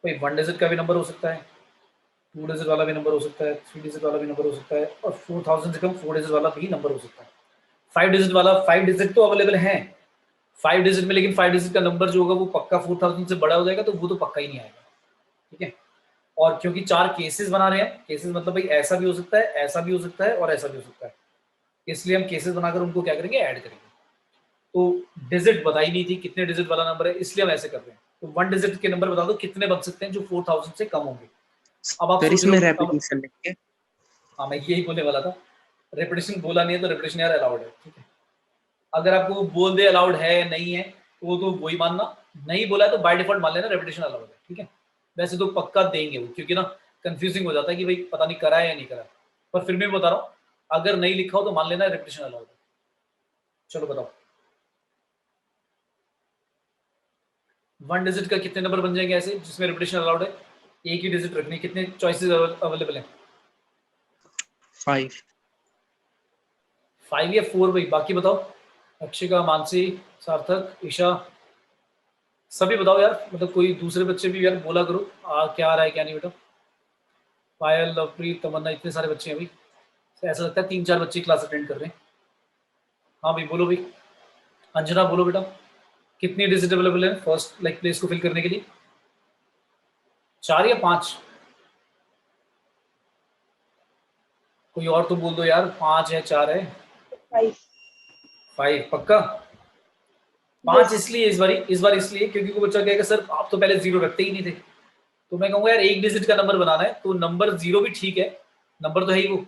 भाई। 1 डिजिट का भी नंबर हो सकता है, 2 डिजिट वाला भी नंबर हो सकता है, 3 डिजिट वाला भी नंबर हो सकता है, और 4000 से कम 4 डिजिट वाला भी नंबर हो सकता है। 5 डिजिट वाला, 5 डिजिट तो अवेलेबल है 5 डिजिट में, लेकिन 5 डिजिट का नंबर जो होगा वो पक्का 4000 से बड़ा हो जाएगा, तो वो तो पक्का ही नहीं आएगा, ठीक है? और क्योंकि 4 केसेस बना रहे हैं, केसेस मतलब भाई ऐसा भी हो सकता है, ऐसा भी हो सकता है और ऐसा भी हो सकता है, इसलिए हम केसेस बनाकर उनको क्या करेंगे, ऐड करेंगे। तो डिजिट बताई नहीं थी कितने डिजिट वाला नंबर है, इसलिए हम ऐसे कर रहे हैं। तो 1 डिजिट के नंबर बता दो कितने बन सकते हैं जो 4000 से कम होंगे। अब आप फिर सोच इसमें रहे हो, रेपिटेशन लिख के हाँ मैं यही बोलने वाला था, रेपिटेशन बोला नहीं है तो रेपिटेशन यार अलाउड है, ठीक है। अगर आपको बोल दे अलाउड है नहीं है तो वही मानना, नहीं बोला है तो बाय डिफॉल्ट मान लेना रेपिटेशन अलाउड है, ठीक है। वैसे तो पक्का देंगे वो, क्योंकि ना कंफ्यूजिंग हो जाता है कि भाई पता नहीं करा है या नहीं करा, पर फिर भी मैं बता रहा हूँ अगर नहीं लिखा हो तो मान लेना रेपिटेशन अलाउड है। चलो बताओ 1 डिजिट का कितने नंबर बन जाएंगे ऐसे जिसमें रेपिटेशन अलाउड है, एक ही डिजिट रखनी, कितने चॉइसेस अवेलेबल हैं? 5 5 या 4 भाई, बाकी बताओ। अक्षिका, मानसी, सार्थक, ईशा, सभी बताओ यार, मतलब कोई दूसरे बच्चे भी यार बोला करो क्या आ रहा है क्या नहीं बेटा। पायल, लवप्रीत, तमन्ना, इतने सारे बच्चे हैं भाई, ऐसा लगता है 3-4 बच्चे क्लास अटेंड कर रहे हैं। हाँ भाई बोलो भाई। अंजना बोलो बेटा, कितनी डिजिट अवेलेबल है फर्स्ट लाइक प्लेस को फिल करने के लिए? 4 या 5? कोई और तो बोल दो यार, 5 है 4 है? 5. 5 पक्का? 5 Yes. इसलिए इस बार इसलिए क्योंकि वो बच्चा कहेगा सर आप तो पहले 0 रखते ही नहीं थे, तो मैं कहूँगा यार एक डिजिट का नंबर बनाना है तो नंबर 0 भी ठीक है, नंबर तो है ही वो,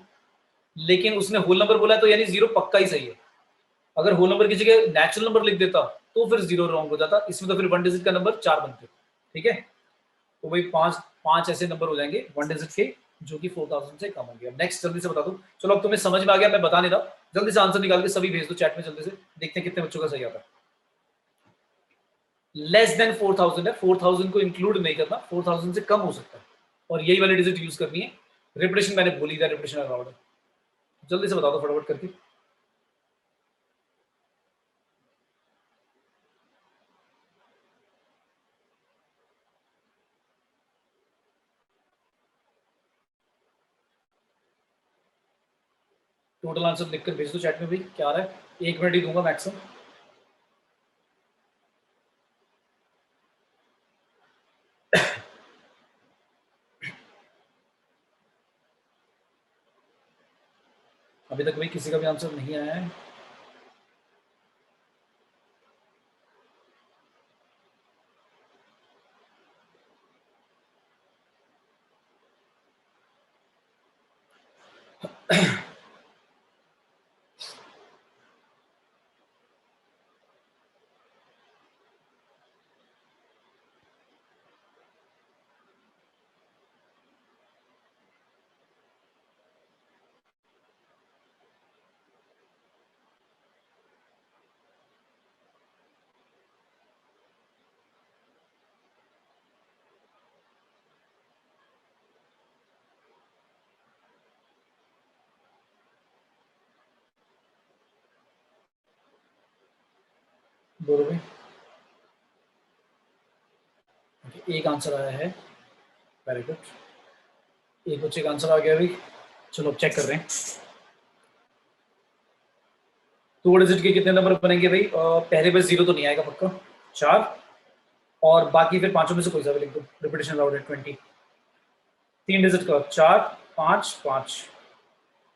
लेकिन उसने होल नंबर बोला है तो यानी 0 पक्का ही सही है। अगर होल नंबर की जगह नेचुरल नंबर लिख देता तो फिर 0 रॉन्ग हो जाता, इसमें तो फिर 1 डिजिट का नंबर 4 बनते, ठीक है। तो भाई 5 ऐसे नंबर हो जाएंगे 1 डिजिट के जो कि 4000 से कम होंगे। अब नेक्स्ट जल्दी से बता दूं, चलो अब तुम्हें समझ में आ गया, मैं बता नहीं रहा, जल्दी से आंसर निकाल के सभी भेज दो चैट में, जल्दी से देखते हैं कितने बच्चों का सही आता है। लेस देन 4000 है, 4000 को इंक्लूड नहीं करना, 4000 से कम हो सकता है और यही वाली डिजिट यूज करनी है। रिपीटेशन मैंने बोली था, रिपीटेशन अलाउड है, जल्दी से बता दो फटाफट करके। टोटल आंसर लिखकर भेज दो चैट में भाई, क्या आ रहा है, 1 मिनट ही दूंगा मैक्सिमम। अभी तक भाई किसी का भी आंसर नहीं आया है। बोलो भाई। एक आंसर आया है, वेरी गुड, एक बच्चे का आंसर आ गया भाई। चलो अब चेक कर रहे हैं 2 डिजिट के कितने नंबर बनेंगे भाई। पहले बस 0 तो नहीं आएगा पक्का, 4 और बाकी फिर पांचों में से कोई सा भी लिख दो, रिपीटेशन अलाउड है 20। 3 डिजिट का 4 5 5,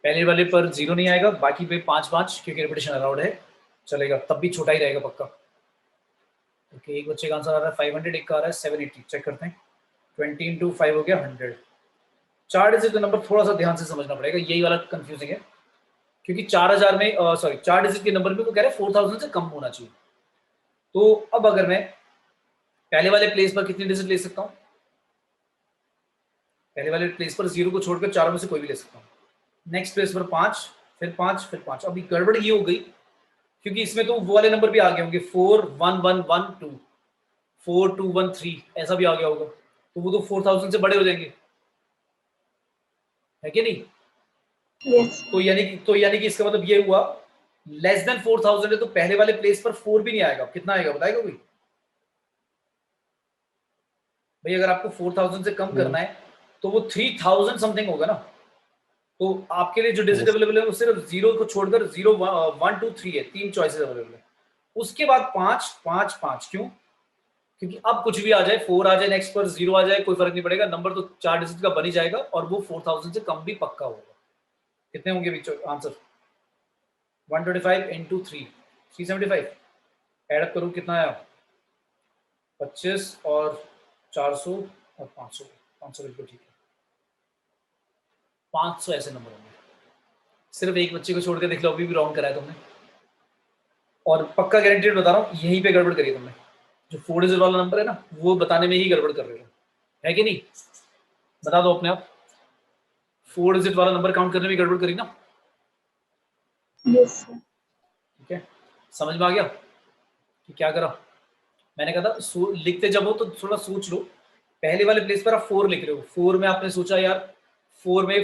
पहले वाले पर 0 नहीं आएगा, बाकी पे 5 5 क्योंकि रिपीटेशन अलाउड है, चलेगा, तब भी छोटा ही रहेगा पक्का। ओके, एक बच्चे का आंसर आ रहा है 500, एक का आ रहा है 780, चेक करते हैं। 20 इंटू 5 हो गया 100। 4 डिजिट का नंबर थोड़ा सा ध्यान से समझना पड़ेगा, यही वाला कंफ्यूजिंग है, क्योंकि 4000 में सॉरी 4 डिजिट के नंबर में वो कह रहे हैं 4000 से कम होना चाहिए। तो अब अगर मैं पहले वाले प्लेस पर कितनी डिजिट ले सकता हूँ, पहले वाले प्लेस पर 0 को छोड़कर चारों में से कोई भी ले सकता हूँ। नेक्स्ट प्लेस पर 5, फिर 5, फिर 5। अभी गड़बड़ ये हो गई क्योंकि इसमें तो वो वाले नंबर भी आ गए होंगे, 4 1 1 1 2, 4 2 1 3, ऐसा भी आ गया होगा, तो वो तो 4000 से बड़े हो जाएंगे, है कि नहीं? Yes. तो यानी कि इसका मतलब ये हुआ लेस देन 4000 है तो पहले वाले प्लेस पर 4 भी नहीं आएगा, कितना आएगा बताएगा कोई भाई? अगर आपको 4000 से कम करना है तो वो 3000 समथिंग होगा ना। तो आपके लिए जो डिजिट Yes. अवेलेबल है वो सिर्फ 0 को छोड़कर 0 1 2 3 है, 3 चॉइसेस अवेलेबल है। उसके बाद 5 5 5, क्यों? क्योंकि अब कुछ भी आ जाए, 4 आ जाए नेक्स्ट पर, 0 आ जाए, कोई फर्क नहीं पड़ेगा, नंबर तो 4 डिजिट का बन ही जाएगा और वो 4000 से कम भी पक्का होगा। कितने होंगे आंसर? 125 इंटू 3, 375, एडअप करूँ कितना आया? 25 और 400 और 500, 500 बिल्कुल ठीक है। 500 ऐसे नंबर होंगे। सिर्फ एक बच्चे को छोड़ के देख लो, अभी भी रॉन्ग करा है तुमने, और पक्का गारंटीड बता रहा हूँ यहीं पे गड़बड़ करी तुमने। जो 4 डिजिट वाला नंबर है ना, वो बताने में ही गड़बड़ कर रहे हो, है कि नहीं? बता दो अपने आप। 4 डिजिट वाला नंबर काउंट करने में गड़बड़ करी ना? Yes, sir. ठीक है, समझ में आ गया कि क्या करा? मैंने कहा था लिखते जब हो तो थोड़ा सोच लो। पहले वाले प्लेस पर आप 4 लिख रहे हो, 4 में आपने सोचा यार 4 में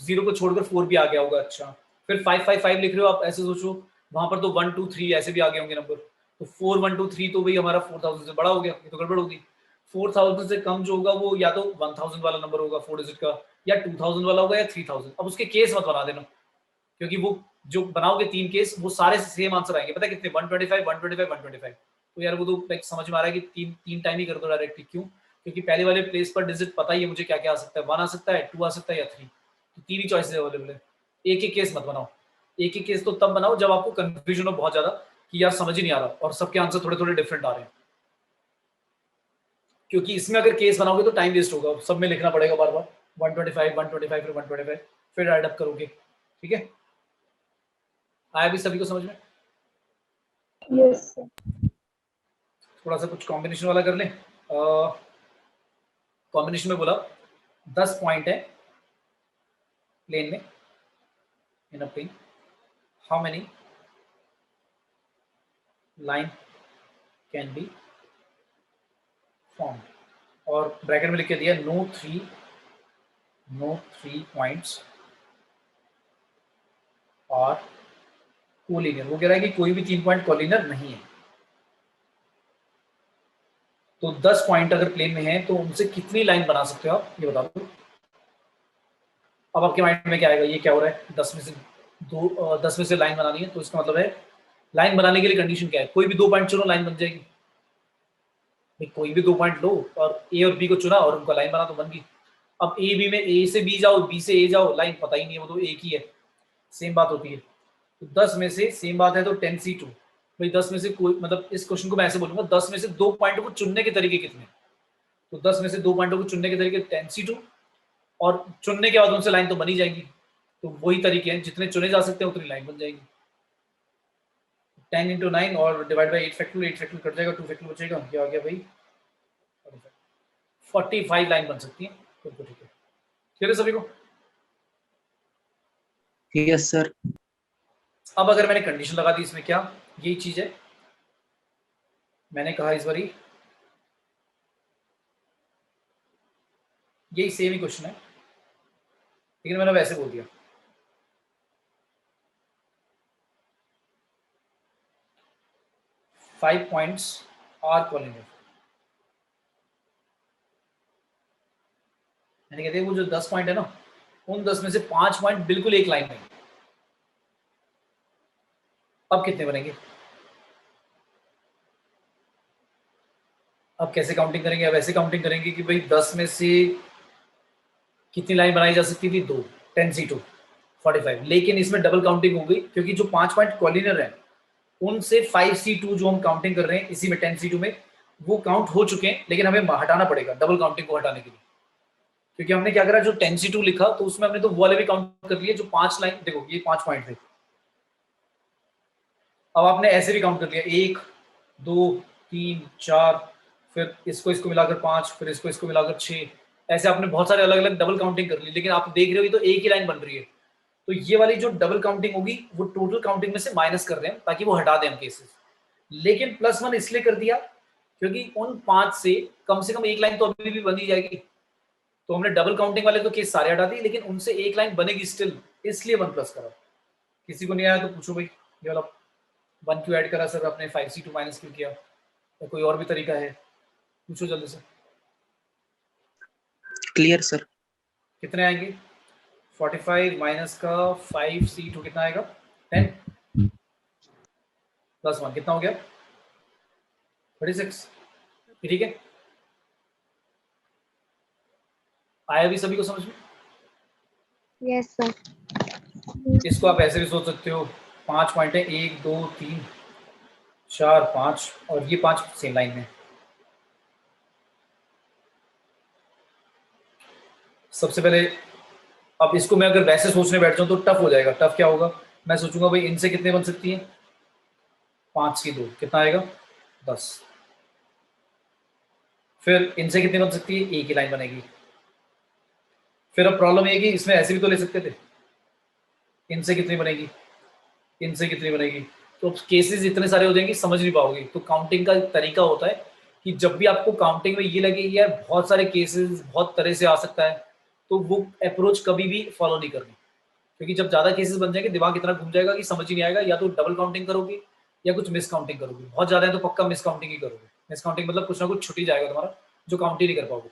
0 को छोड़कर 4 भी आ गया होगा, अच्छा। फिर 555 लिख रहे हो, आप ऐसे सोचो वहां पर तो 1 2 3 ऐसे भी आ गए होंगे नंबर, तो 4 1 2 3 तो भाई हमारा 4000 से बड़ा हो गया, ये तो गड़बड़ होगी। 4000 से कम जो होगा वो या तो 1000 वाला नंबर होगा 4 डिजिट का, या 2000 वाला होगा, या 3000। अब उसके केस मत बना देना, क्योंकि वो जो बनाओगे 3 केस वो सारे सेम आंसर आएंगे, पता है कितने? 125 125 125। तो यार वो तो लाइक समझ में आ रहा है कि तीन टाइम ही कर दो डायरेक्टली। क्यों? क्योंकि पहले वाले प्लेस पर डिजिट पता ही है मुझे क्या क्या आ सकता है, 1 आ सकता है, 2 आ सकता है, या 3। तो 3 ही चॉइसेस अवेलेबल है। एक एक केस मत बनाओ। एक एक केस तो तब बनाओ जब आपको कंफ्यूजन हो बहुत ज्यादा कि यार समझ ही नहीं आ रहा और सबके आंसर थोड़े थोड़े डिफरेंट आ रहे हैं। क्योंकि इसमें अगर केस बनाओगे तो टाइम वेस्ट होगा, सब में लिखना पड़ेगा बार बार 125 125 फिर 125 फिर ऐड अप करोगे। ठीक है, आया भी सभी को समझ में? Yes, sir. थोड़ा सा कुछ कॉम्बिनेशन वाला कर लें। कॉम्बिनेशन में बोला 10 पॉइंट है प्लेन में, in a plane, how many line can be form, और ब्रैकेट में लिख के दिया no three points are collinear. वो कह रहा है कि कोई भी 3 पॉइंट कोलिनियर नहीं है। तो 10 पॉइंट अगर प्लेन में है तो उनसे कितनी लाइन बना सकते हो आप, ये बता दो। अब आपके माइंड में क्या आएगा, ये क्या हो रहा है? 10 में से लाइन बनानी है, तो इसका मतलब है लाइन बनाने के लिए कंडीशन क्या है? कोई भी 2 पॉइंट चुनो, लाइन बन जाएगी। कोई भी 2 पॉइंट लो और ए और बी को चुना और उनका लाइन बना तो बन गई। अब ए बी में ए से बी जाओ, बी से ए जाओ, लाइन पता ही नहीं है, वो तो एक ही है, सेम बात होती है। तो 10 में से सेम बात है तो 10C2 भाई 10 में से कोई, मतलब इस क्वेश्चन को मैं ऐसे बोलूंगा 10 में से 2 पॉइंटों को चुनने के तरीके कितने? तो 10 में से 2 पॉइंटों को चुनने के तरीके 10C2, और चुनने के बाद उनसे लाइन तो बनी जाएगी। तो वही तरीके हैं, जितने चुने जा सकते हैं उतनी लाइन बन जाएगी। 10 इंटू 9 और डिवाइड बाई 8 फैक्टोरियल कट जाएगा, 2 फैक्टोरियल बचेगा, क्या आ गया भाई? 45 लाइन बन सकती है। बिल्कुल ठीक है, ठीक है सभी को? Yes sir. अब अगर मैंने कंडीशन लगा दी इसमें, क्या यही चीज है? मैंने कहा इस बारी यही सेम ही क्वेश्चन है, लेकिन मैंने वैसे बोल दिया। Five points are collinear. मैंने कहते हैं वो जो 10 पॉइंट है ना, उन 10 में से 5 पॉइंट बिल्कुल एक लाइन में। अब कितने बनेंगे? अब कैसे काउंटिंग करेंगे? अब ऐसे काउंटिंग करेंगे कि भाई 10 में से कितनी लाइन बनाई जा सकती थी? 2, 10C2 45। लेकिन इसमें डबल काउंटिंग हो गई, क्योंकि जो 5 पॉइंट कॉलिनर है उनसे 5C2 जो हम काउंटिंग कर रहे हैं इसी में 10C2 में, वो काउंट हो चुके हैं, लेकिन हमें हटाना पड़ेगा डबल काउंटिंग को हटाने के लिए। क्योंकि हमने क्या करा, जो 10C2 लिखा तो उसमें हमने तो वो वाले भी काउंट कर लिए जो 5 लाइन, देखो ये 5 पॉइंट थे। अब आपने ऐसे भी काउंट कर लिया 1 2 3 4, फिर इसको इसको मिलाकर 5, फिर इसको इसको मिलाकर 6, ऐसे आपने बहुत सारे अलग अलग डबल काउंटिंग कर ली। लेकिन आप देख रहे हो ये तो एक ही लाइन बन रही है, तो ये वाली जो डबल काउंटिंग होगी वो टोटल काउंटिंग में से माइनस कर रहे हैं ताकि वो हटा दें हम केसेस। लेकिन +1 इसलिए कर दिया क्योंकि उन 5 से कम एक लाइन तो अभी भी बनी जाएगी। तो हमने डबल काउंटिंग वाले तो केस सारे हटा दिए, लेकिन उनसे एक लाइन बनेगी स्टिल, इसलिए 1+ करा। किसी को नहीं आया तो पूछो भाई, ये वाला 1 क्यों ऐड करा सर आपने, 5C2 माइनस क्यों किया, या कोई और भी तरीका है? पूछो जल्दी से। Clear sir. कितने आएंगे? 45 माइनस का 5C2 कितना आएगा? 10 +1 कितना हो गया? 36। ठीक है, आया भी सभी को समझ में? Yes, sir. इसको आप ऐसे भी सोच सकते हो, 5 पॉइंट है, 1 2 3 4 5, और ये 5 सेम लाइन में। सबसे पहले अब इसको मैं अगर वैसे सोचने बैठ जाऊँ तो टफ हो जाएगा। टफ क्या होगा, मैं सोचूंगा भाई इनसे कितने बन सकती है, 5 की 2 कितना आएगा 10। फिर इनसे कितनी बन सकती है, एक ही लाइन बनेगी। फिर अब प्रॉब्लम ये है कि इसमें ऐसे भी तो ले सकते थे, इनसे कितनी बनेगी, इनसे कितनी बनेगी। तो केसेस इतने सारे हो जाएंगे समझ नहीं पाओगे। तो काउंटिंग का तरीका होता है कि जब भी आपको काउंटिंग में ये लगे यार बहुत सारे केसेस बहुत तरह से आ सकता है, तो वो अप्रोच कभी भी फॉलो नहीं करनी। क्योंकि जब ज्यादा केसेस बन जाएंगे दिमाग इतना घूम जाएगा कि समझ ही नहीं आएगा, या तो डबल काउंटिंग करोगे या कुछ मिस काउंटिंग करोगे। बहुत ज्यादा है तो पक्का मिस काउंटिंग ही करोगे। मिस काउंटिंग मतलब कुछ ना कुछ छुट ही जाएगा तुम्हारा, जो काउंट ही नहीं कर पाओगे।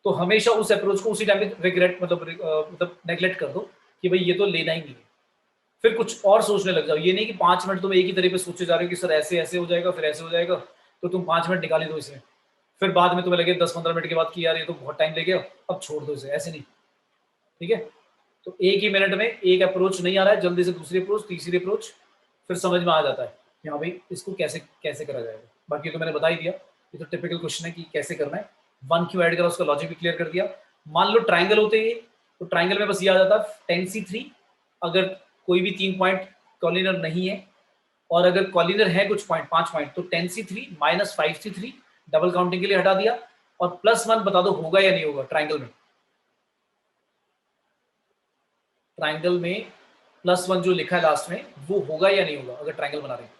तो हमेशा उस अप्रोच को उसी टाइम पे रिग्रेट मतलब नेग्लेक्ट कर दो कि भाई ये तो लेना ही नहीं है। फिर कुछ और सोचने लग जाओ। ये नहीं कि 5 मिनट तुम एक ही तरह पे सोचे जा रहे हो कि सर ऐसे ऐसे हो जाएगा फिर ऐसे हो जाएगा, तो तुम 5 मिनट निकाल ही दो इसमें। फिर बाद में तुम्हें लगे 10-15 मिनट के बाद कि यार ये तो बहुत टाइम ले गया, अब छोड़ दो इसे, ऐसे नहीं। ठीक है, तो एक ही मिनट में एक अप्रोच नहीं आ रहा है, जल्दी से दूसरी अप्रोच, तीसरी अप्रोच, फिर समझ में आ जाता है कि हाँ भाई इसको कैसे कैसे करा जाएगा। बाकी तो मैंने बता ही दिया, ये तो टिपिकल क्वेश्चन है कि कैसे करना है। 1 क्यों ऐड करा उसका लॉजिक भी क्लियर कर दिया। मान लो ट्राइंगल होते हैं तो ट्राइंगल में बस ये आ जाता है 10C3, अगर कोई भी 3 पॉइंट कॉलिनर नहीं है, और अगर कॉलिनर है कुछ पॉइंट 5 पॉइंट तो 10C3 - 5C3 डबल काउंटिंग के लिए हटा दिया, और +1 बता दो होगा या नहीं होगा ट्राइंगल में। ट्राइंगल में +1 जो लिखा है लास्ट में वो होगा या नहीं होगा अगर ट्राइंगल बना रहे हैं।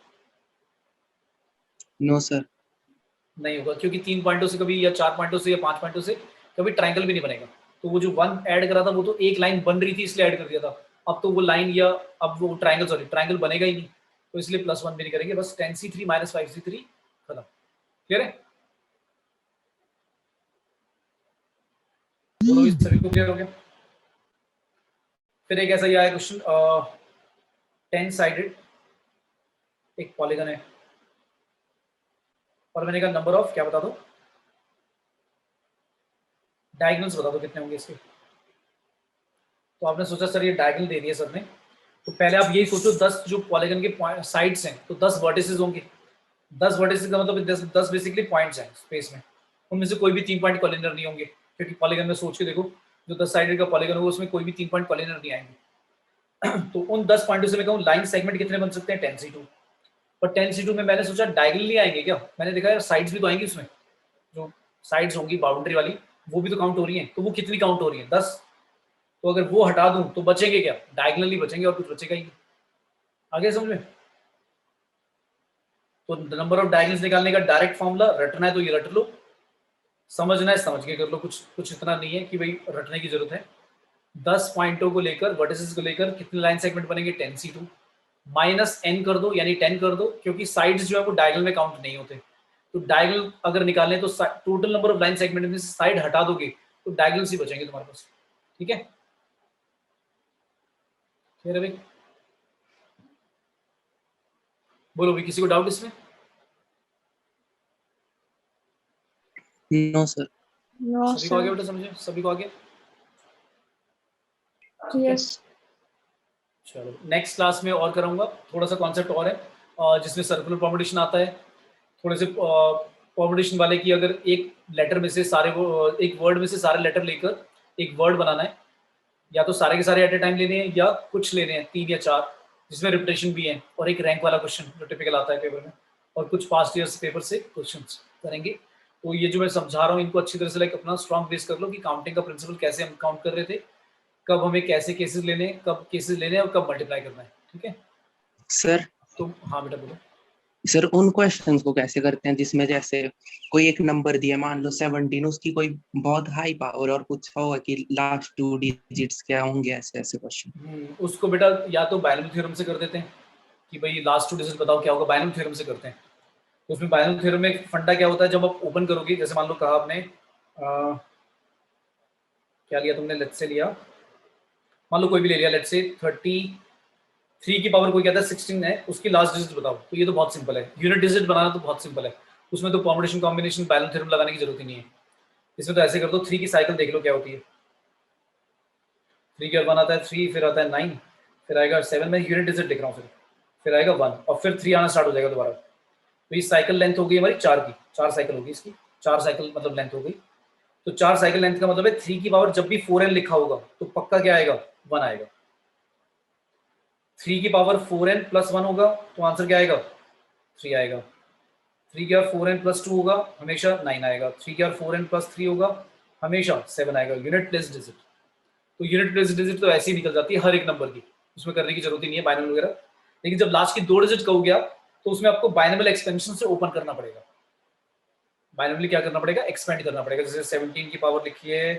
No sir. नहीं होगा, क्योंकि 3 पॉइंटों से कभी या 4 पॉइंटों से या 5 पॉइंटों से कभी ट्राइंगल भी नहीं बनेगा। तो वो जो 1 ऐड करा था वो तो एक लाइन बन रही थी इसलिए ऐड कर दिया था। अब तो वो लाइन या अब वो ट्राइंगल बनेगा ही नहीं, तो इसलिए +1 भी नहीं करेंगे, बस 10C3 - 5C3 खत्म। क्लियर है, बोलो इस सभी को क्लियर हो गया। फिर एक ऐसा ही आया क्वेश्चन, 10 साइडेड एक पॉलीगन है और मैंने कहा नंबर ऑफ क्या बता दो, डायगोनल्स बता दो कितने होंगे इसके। तो आपने सोचा सर ये डायगोनल दे दिया सर ने, तो पहले आप यही सोचो 10 जो पॉलीगन के साइड्स हैं तो 10 वर्टिसेस होंगे। 10 वर्टिसेस का मतलब 10 बेसिकली पॉइंट्स हैं स्पेस में, उनमें से कोई भी 3 पॉइंट कॉलिनर नहीं होंगे, क्योंकि पॉलीगन में सोच के देखो जो 10 साइडेड का पॉलीगन होगा उसमें कोई भी 3 पॉइंट कॉलिनर नहीं आएंगे। तो उन 10 पॉइंटों से मैं कहूँ लाइन सेगमेंट कितने बन सकते हैं 10C2। पर 10C2 में मैंने सोचा डायगोनली आएंगे क्या, मैंने देखा यार साइड्स भी तो आएंगी उसमें, जो साइड्स होंगी बाउंड्री वाली वो भी तो काउंट हो रही है, तो वो कितनी काउंट हो रही है 10। तो अगर वो हटा दूं तो बचेंगे क्या, डायगोनली बचेंगे और कुछ बचेगा ही नहीं। आगे समझ में। तो नंबर ऑफ डायगोनल्स निकालने का डायरेक्ट फॉर्मूला, रटना है तो ये रट लो, समझना है समझ के कर लो, कुछ कुछ इतना नहीं है कि भाई रटने की जरूरत है। 10 पॉइंटों को लेकर वर्टिसेस को लेकर कितने लाइन सेगमेंट बनेंगे 10C2 -n कर दो यानी 10 कर दो, क्योंकि साइड्स जो है वो डायगोनल में काउंट नहीं होते। तो डायगोनल अगर निकालने तो total number of line segment में से साइड हटा दोगे तो डायगोनल्स ही बचेंगे तुम्हारे पास। ठीक है, फिर अभी बोलो भी किसी को डाउट इसमें। No sir. No, सभी को आगे sir. बेटा समझे, सभी को आगे। Yes. चलो नेक्स्ट क्लास में और कराऊंगा, थोड़ा सा कॉन्सेप्ट और है जिसमें सर्कुलर परमुटेशन आता है। थोड़े से परमुटेशन वाले की अगर एक लेटर में से सारे एक वर्ड में से सारे लेटर लेकर एक वर्ड बनाना है, या तो सारे के सारे एट ए टाइम लेने हैं या कुछ लेने हैं 3 या 4, जिसमें रिपीटेशन भी है, और एक रैंक वाला क्वेश्चन जो टिपिकल आता है पेपर में, और कुछ पास्ट ईयर्स पेपर से क्वेश्चन करेंगे। तो ये जो मैं समझा रहा हूँ इनको अच्छी तरह से लाइक अपना स्ट्रॉन्ग बेस कर लो कि काउंटिंग का प्रिंसिपल कैसे हम काउंट कर रहे थे, कब हमें कैसे केसेस लेने हैं, कब केसेस लेने हैं और कब मल्टीप्लाई करना है। ठीक है, सर तो हाँ बेटा बोलो। सर उन क्वेश्चंस को कैसे करते हैं जिसमें जैसे कोई एक नंबर दिया मान लो 17, उसकी कोई बहुत हाई पावर और कुछ होगा कि लास्ट 2 डिजिट्स क्या होंगे, ऐसे ऐसे क्वेश्चन। उसको बेटा या तो बायनोमी थ्योरम से कर देते हैं कि भाई लास्ट 2 डिजिट बताओ क्या होगा, बायनोमी थ्योरम से करते हैं। तो उसमें बायनोमी थ्योरम में फंडा क्या होता है, जब आप ओपन करोगे, जैसे मान लो कहा आपने क्या लिया तुमने, लेट्स से लिया, मान लो कोई भी ले लिया, लेट्स से 33 की पावर कोई कहता है 16 है, उसकी लास्ट डिजिट बताओ, तो ये तो बहुत सिंपल है। यूनिट डिजिट बनाना तो बहुत सिंपल है, उसमें तो परम्यूटेशन कॉम्बिनेशन बायनोमी थ्योरम लगाने की जरूरत ही नहीं है। इसमें तो ऐसे कर दो, 3 की साइकिल देख लो क्या होती है। 3 के बाद 1 आता है 3, फिर आता है 9, फिर आएगा 7, मैं यूनिट डिजिट लिख रहा हूँ, फिर आएगा 1 और फिर 3 आना स्टार्ट हो जाएगा दोबारा। तो ये साइकिल लेंथ हो गई हमारी 4 की, 4 साइकिल होगी इसकी, 4 साइकिल मतलब लेंथ हो गई। तो 4 साइकिल लेंथ का मतलब है 3 की पावर जब भी 4n लिखा होगा तो पक्का क्या आएगा, 1 आएगा। 3 की पावर 4n प्लस 1 होगा तो आंसर क्या आएगा, 3 आएगा। 3 की पावर 4n प्लस 2 होगा हमेशा 9 आएगा। 3 की पावर 4n प्लस 3 होगा हमेशा 7 आएगा। यूनिट प्लेस डिजिट, तो यूनिट प्लेस डिजिट तो ऐसे ही निकल जाती है हर एक नंबर की, उसमें करने की जरूरत ही नहीं है बाइनोमियल वगैरह। लेकिन जब लास्ट की 2 डिजिट कहोगे आप तो उसमें आपको बाइनोमियल एक्सपेंशन से ओपन करना पड़ेगा। बाइनोमियल क्या करना पड़ेगा, एक्सपेंड करना पड़ेगा। जैसे 17 की पावर लिखी है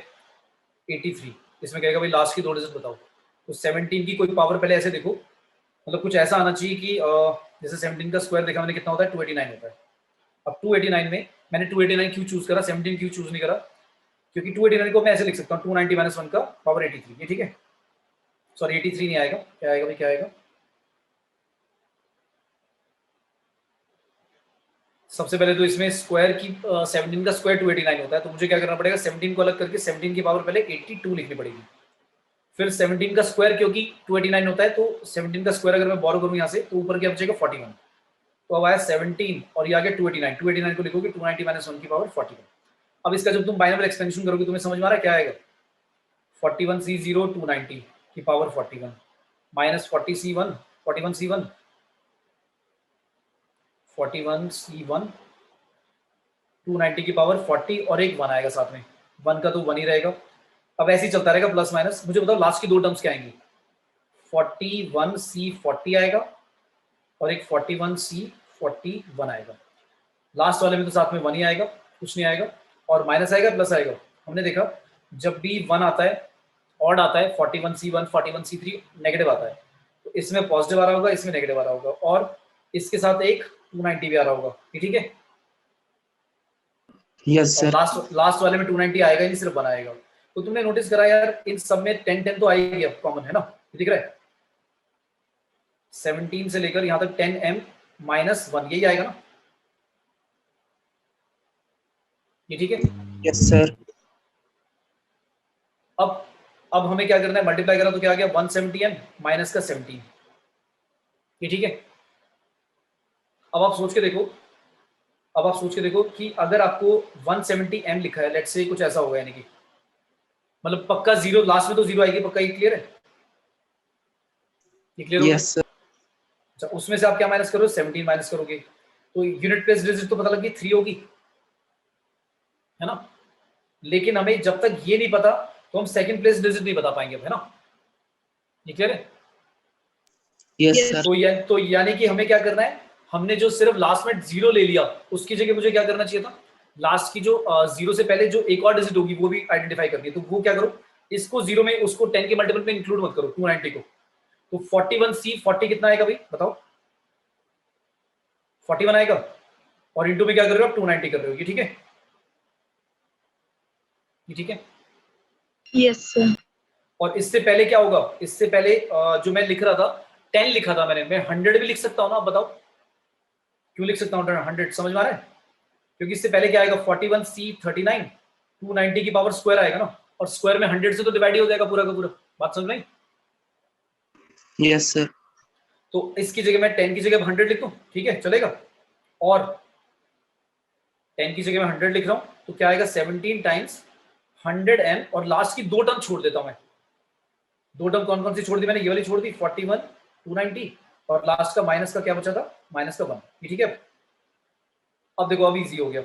83, इसमें कहेगा भाई लास्ट की 2 डिजिट बताओ, तो 17 की कोई पावर पहले ऐसे देखो, मतलब कुछ ऐसा आना चाहिए कि जैसे 17 का स्क्वायर देखा मैंने कितना होता है, 289 होता है। अब 289 में मैंने 289 क्यों चूज करा, 17 क्यों चूज नहीं करा, क्योंकि 289 को मैं ऐसे लिख सकता हूँ 290 माइनस 1 का पावर 83, ये ठीक है। सॉरी 83 नहीं आएगा, क्या आएगा भाई, क्या आएगा, सबसे पहले तो इसमें स्क्वायर की 17 का स्क्वायर 289 होता है, तो मुझे क्या करना पड़ेगा, 17 को अलग करके 17 की पावर पहले 82 लिखनी पड़ेगी। फिर 17 का स्क्वायर क्योंकि 289 होता है तो 17 का स्क्वायर अगर मैं बोरो करूं यहाँ से तो ऊपर क्या बचेगा 41, तो अब आया 17 और ये आ गया 289 को लिखोगे 290 माइनस 1 की पावर 41। अब इसका जब तुम बाइनोमियल एक्सपेंशन करोगे तुम्हें समझ में आ रहा है क्या आएगा, 41C0 290 की पावर 41 माइनस 41C1 290 की पावर 40 और एक 1 आएगा साथ में, 1 का तो 1 ही रहेगा। अब ऐसे ही चलता रहेगा प्लस माइनस। मुझे बताओ लास्ट की 2 टर्म्स क्या आएंगी, 41C40 आएगा और एक 41C41 आएगा। लास्ट वाले में तो साथ में 1 ही आएगा, कुछ नहीं आएगा, और माइनस आएगा प्लस आएगा। हमने देखा जब भी 1 आता है ऑड आता है 41C1 41C3 नेगेटिव आता है, तो इसमें पॉजिटिव आ रहा होगा, इसमें नेगेटिव आ रहा होगा, और इसके साथ एक 290 भी आ रहा होगा, ये ठीक है। यस और सर। लास्ट वाले में 290 आएगा ही नहीं, सिर्फ 1 आएगा। तो तुमने नोटिस करा यार इन सब में 10 तो आएगी, अब कॉमन है ना, ये दिख रहा है 17 से लेकर यहां तक 10m माइनस 1 यही आएगा ना, ये ठीक है। Yes sir. अब हमें क्या करना है, मल्टीप्लाई करा तो क्या आ गया 170m माइनस का 17, ये ठीक है। अब आप सोच के देखो कि अगर आपको 170m लिखा है, लेट्स से कुछ ऐसा होगा, यानी कि मतलब पक्का जीरो, लास्ट में तो जीरो आएगी पक्का, ये क्लियर है, ये क्लियर हो गया। Yes sir. अच्छा उसमें से आप क्या माइनस करोगे, 17 माइनस करोगे, तो यूनिट प्लेस डिजिट तो पता लगी 3 होगी, है ना। लेकिन हमें जब तक ये नहीं पता तो हम सेकंड प्लेस डिजिट नहीं बता पाएंगे, है ना, ये क्लियर है। Yes sir. तो यानी कि हमें क्या करना है, हमने जो सिर्फ लास्ट में 0 ले लिया उसकी जगह मुझे क्या करना चाहिए था, लास्ट की जो 0 से पहले जो एक और डिजिट होगी वो भी आइडेंटिफाई करनी है। तो वो क्या करो, इसको 0 में उसको 10 के मल्टीपल में इंक्लूड मत करो 290 को, तो 41C40 कितना आएगा भाई बताओ, 41 आएगा, और इंटू में क्या कर रहे हो आप 290 कर रहे हो, ये ठीक है, ये ठीक है। Yes, sir. और इससे पहले क्या होगा, इससे पहले जो मैं लिख रहा था 10 लिखा था मैंने, मैं 100 भी लिख सकता हूँ ना, आप बताओ क्यों लिख सकता हूँ 100, समझ में आ रहा है, क्योंकि इससे पहले क्या आएगा 41C39 290 की पावर स्क्वायर आएगा ना, और स्क्वायर में 100 से तो डिवाइड ही हो जाएगा पूरा का पूरा, बात समझ में। Yes sir. तो इसकी जगह मैं 10 की जगह 100 लिख दूं, ठीक है चलेगा, और 10 की जगह मैं 100 लिख रहा हूं तो क्या आएगा 17 टाइम्स 100m, और लास्ट की 2 टर्म छोड़ देता हूं मैं। 2 टर्म कौन कौन सी छोड़ दी मैंने, ये वाली छोड़ दी 41 290, और लास्ट का माइनस का क्या बचा था, माइनस का 1, ये ठीक है। अब देखो अब इजी हो गया,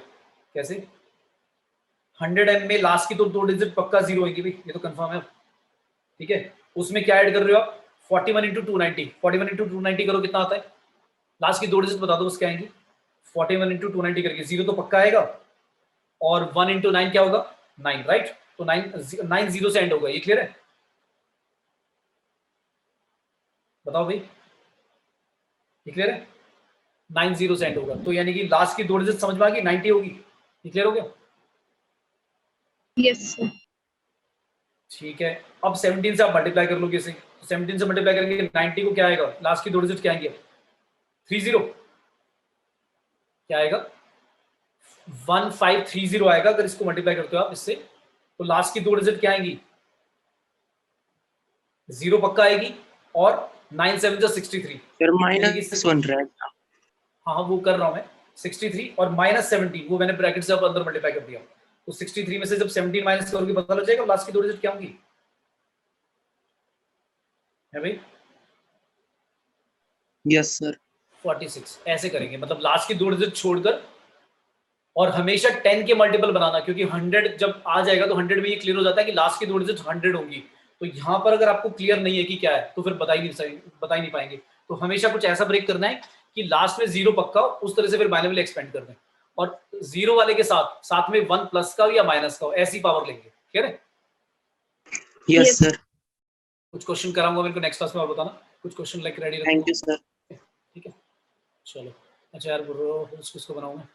कैसे, 100m में लास्ट की तो 2 डिजिट पक्का 0 होगी भाई, ये तो कंफर्म है, ठीक है। उसमें क्या ऐड कर रहे हो आप, 41 इंटू 290, 41 इंटू 290 करो कितना आता है, लास्ट की 2 डिजिट बता दो बस क्या आएंगी, 41 इंटू 290 करके 0 तो पक्का आएगा, और 1 इंटू 9 क्या होगा 9, राइट, तो 9 0 से एंड होगा, ये क्लियर है, बताओ भाई, ये क्लियर है, 9 0 से एंड होगा, तो यानी कि लास्ट की 2 डिजिट समझ में आ गई 90 होगी, ये क्लियर हो गया। Yes, sir. ठीक है, अब 17 से आप मल्टीप्लाई कर लोगे इसे, तो 17 से मल्टीप्लाई करेंगे 90 को क्या आएगा, लास्ट की 2 डिजिट क्या आएंगे 30, क्या आएगा 1530 आएगा, अगर इसको मल्टीप्लाई करते हो आप इससे, तो लास्ट की 2 डिजिट क्या आएंगी 0 पक्का आएगी, और 9 7 जा 63, सर -1 रहेगा। हाँ वो कर रहा हूं मैं, 63 और -17 वो मैंने ब्रैकेट से अब अंदर मल्टीप्लाई कर दिया, तो 63 में से जब 17 माइनस करोगे पता लग जाएगा लास्ट की 2 डिजिट क्या होंगी, है भाई? Yes sir. 46 ऐसे करेंगे, मतलब लास्ट की 2 डिजिट छोड़कर, और हमेशा 10 के मल्टीपल बनाना, क्योंकि 100 जब आ जाएगा तो 100 में ये क्लियर हो जाता है कि लास्ट की 2 डिजिट 100 होंगी। तो यहाँ पर अगर आपको क्लियर नहीं है कि क्या है तो फिर बता ही नहीं पाएंगे। तो हमेशा कुछ ऐसा ब्रेक करना है कि लास्ट में 0 पक्का हो, उस तरह से फिर बाइनरी एक्सपेंड कर दें, और 0 वाले के साथ में 1 प्लस का हो या माइनस का हो, ऐसी पावर लेंगे। क्लियर है? Yes sir. कुछ क्वेश्चन कराऊंगा मेरे को नेक्स्ट क्लास में, और बताना कुछ क्वेश्चन लाइक रेडी रखो। Thank you sir. ठीक है, चलो। अच्छा यार, किसको बनाऊंगा?